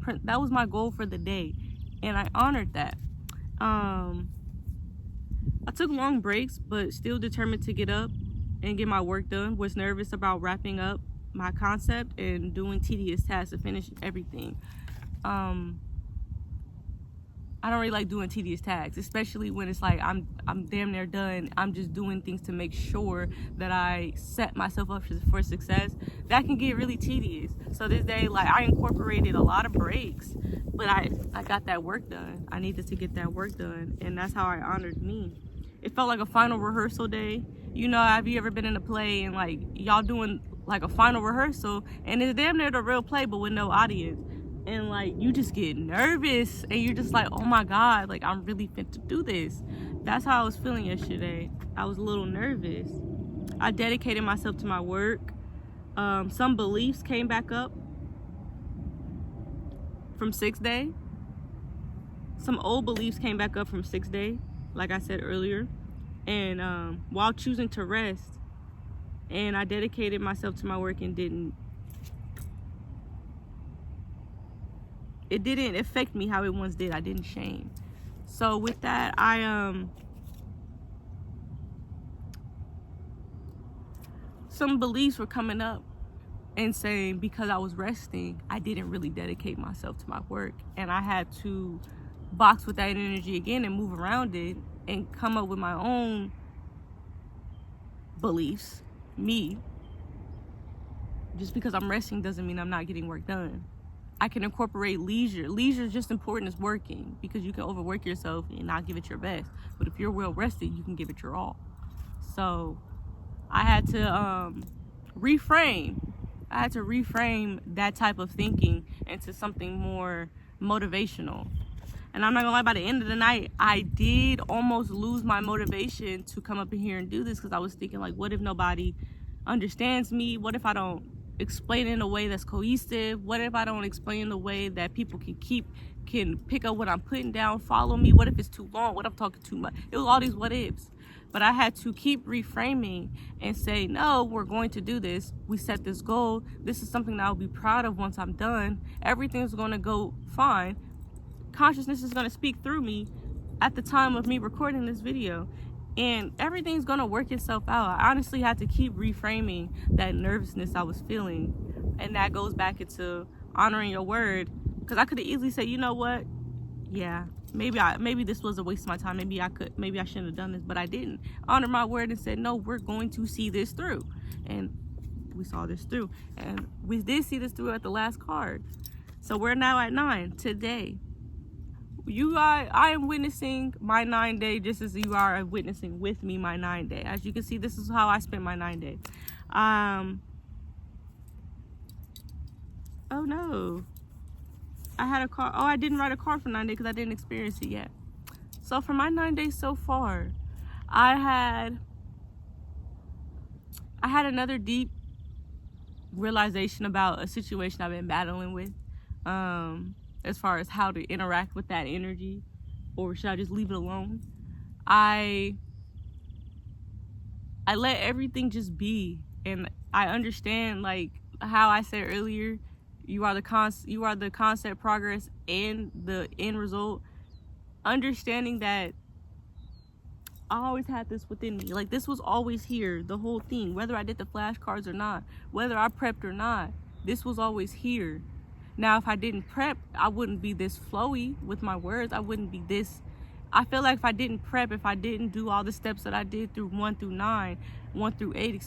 goal for the day, and I honored that. I took long breaks, but still determined to get up and get my work done. Was nervous about wrapping up my concept and doing tedious tasks to finish everything. I don't really like doing tedious tasks, especially when it's like I'm damn near done. I'm just doing things to make sure that I set myself up for success. That can get really tedious. So this day, like, I incorporated a lot of breaks, but I got that work done. I needed to get that work done, and that's how I honored me. It felt like a final rehearsal day. You know, have you ever been in a play and like y'all doing like a final rehearsal, and it's damn near the real play but with no audience? And like you just get nervous and you're just like, oh my god, like I'm really fit to do this. That's how I was feeling yesterday. I was a little nervous. I dedicated myself to my work. Some beliefs came back up from 6th day. Some old beliefs came back up from 6th day, like I said earlier. And while choosing to rest, and I dedicated myself to my work and it didn't affect me how it once did. I didn't shame. So with that, some beliefs were coming up and saying because I was resting, I didn't really dedicate myself to my work, and I had to box with that energy again and move around it and come up with my own beliefs. Me, just because I'm resting doesn't mean I'm not getting work done. I can incorporate leisure. Leisure is just important as working, because you can overwork yourself and not give it your best. But if you're well rested, you can give it your all. So I had to reframe. I had to reframe that type of thinking into something more motivational. And I'm not gonna lie, by the end of the night, I did almost lose my motivation to come up in here and do this, because I was thinking, like, what if nobody understands me? What if I don't explain in a way that's cohesive? What if I don't explain in a way that people can pick up what I'm putting down, follow me? What if it's too long? What if I'm talking too much? It was all these what ifs. But I had to keep reframing and say, no, we're going to do this. We set this goal. This is something that I'll be proud of once I'm done. Everything's going to go fine. Consciousness is going to speak through me at the time of me recording this video, and everything's going to work itself out. I honestly had to keep reframing that nervousness I was feeling, and that goes back into honoring your word, because I could have easily said, you know what, yeah, maybe this was a waste of my time, maybe I shouldn't have done this, but I didn't. Honor my word and said, no, we're going to see this through. And we saw this through, and we did see this through at the last card. So we're now at 9 today. I am witnessing my 9 day just as you are witnessing with me my 9 day. As you can see, this is how I spent my 9 day. Oh no, I had a card. Oh, I didn't write a card for 9 days because I didn't experience it yet. So for my 9 days so far, I had another deep realization about a situation I've been battling with. As far as how to interact with that energy, or should I just leave it alone? I let everything just be, and I understand, like how I said earlier, you are the concept, progress, and the end result. Understanding that I always had this within me, like this was always here, the whole thing, whether I did the flashcards or not, whether I prepped or not, this was always here. Now, if I didn't prep, I wouldn't be this flowy with my words. I wouldn't be this. I feel like if I didn't prep, if I didn't do all the steps that I did through 1 through 8,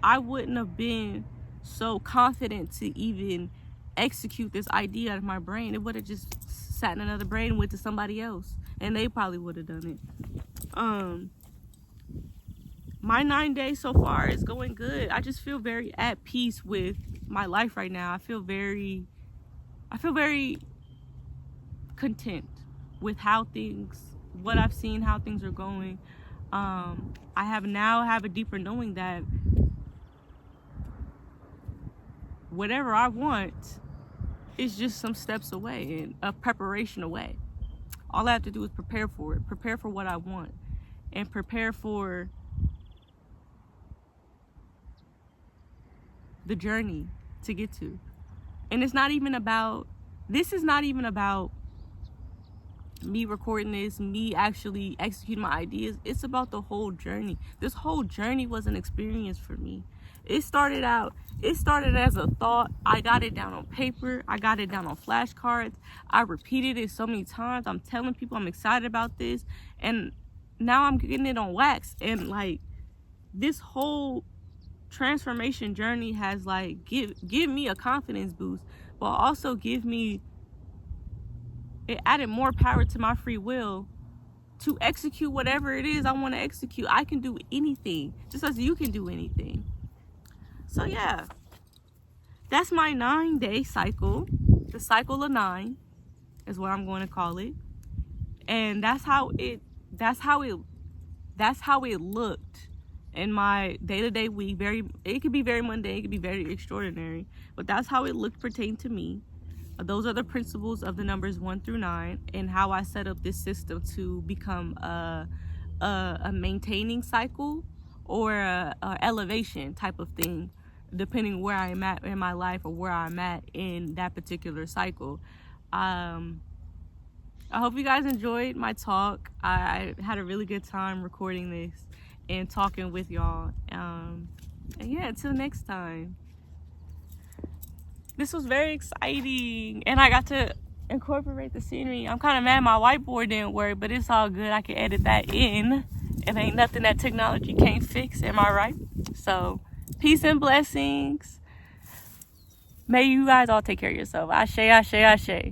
I wouldn't have been so confident to even execute this idea out of my brain. It would have just sat in another brain and went to somebody else, and they probably would have done it. My 9 days so far is going good. I just feel very at peace with my life right now. I feel very content with what I've seen, how things are going. I have a deeper knowing that whatever I want is just some steps away and a preparation away. All I have to do is prepare for it, prepare for what I want, and prepare for the journey to get to. And this is not even about me recording this, me actually executing my ideas. It's about the whole journey. This whole journey was an experience for me. It started as a thought. I got it down on paper. I got it down on flashcards. I repeated it so many times. I'm telling people I'm excited about this. And now I'm getting it on wax. And like, this whole transformation journey has like give me a confidence boost, but also it added more power to my free will to execute whatever it is I want to execute. I can do anything, just as you can do anything. So yeah, that's my 9-day cycle. The cycle of 9 is what I'm going to call it. And that's how it looked in my day-to-day week. It could be very mundane, it could be very extraordinary, but that's how it looked pertaining to me. Those are the principles of the numbers 1 through 9 and how I set up this system to become a maintaining cycle or a elevation type of thing, depending where I'm at in my life or where I'm at in that particular cycle. I hope you guys enjoyed my talk. I had a really good time recording this and talking with y'all. And yeah, until next time. This was very exciting, and I got to incorporate the scenery. I'm kind of mad my whiteboard didn't work, but it's all good. I can edit that in. It ain't nothing that technology can't fix, am I right? So, peace and blessings. May you guys all take care of yourself. Ashe, ashe, ashe.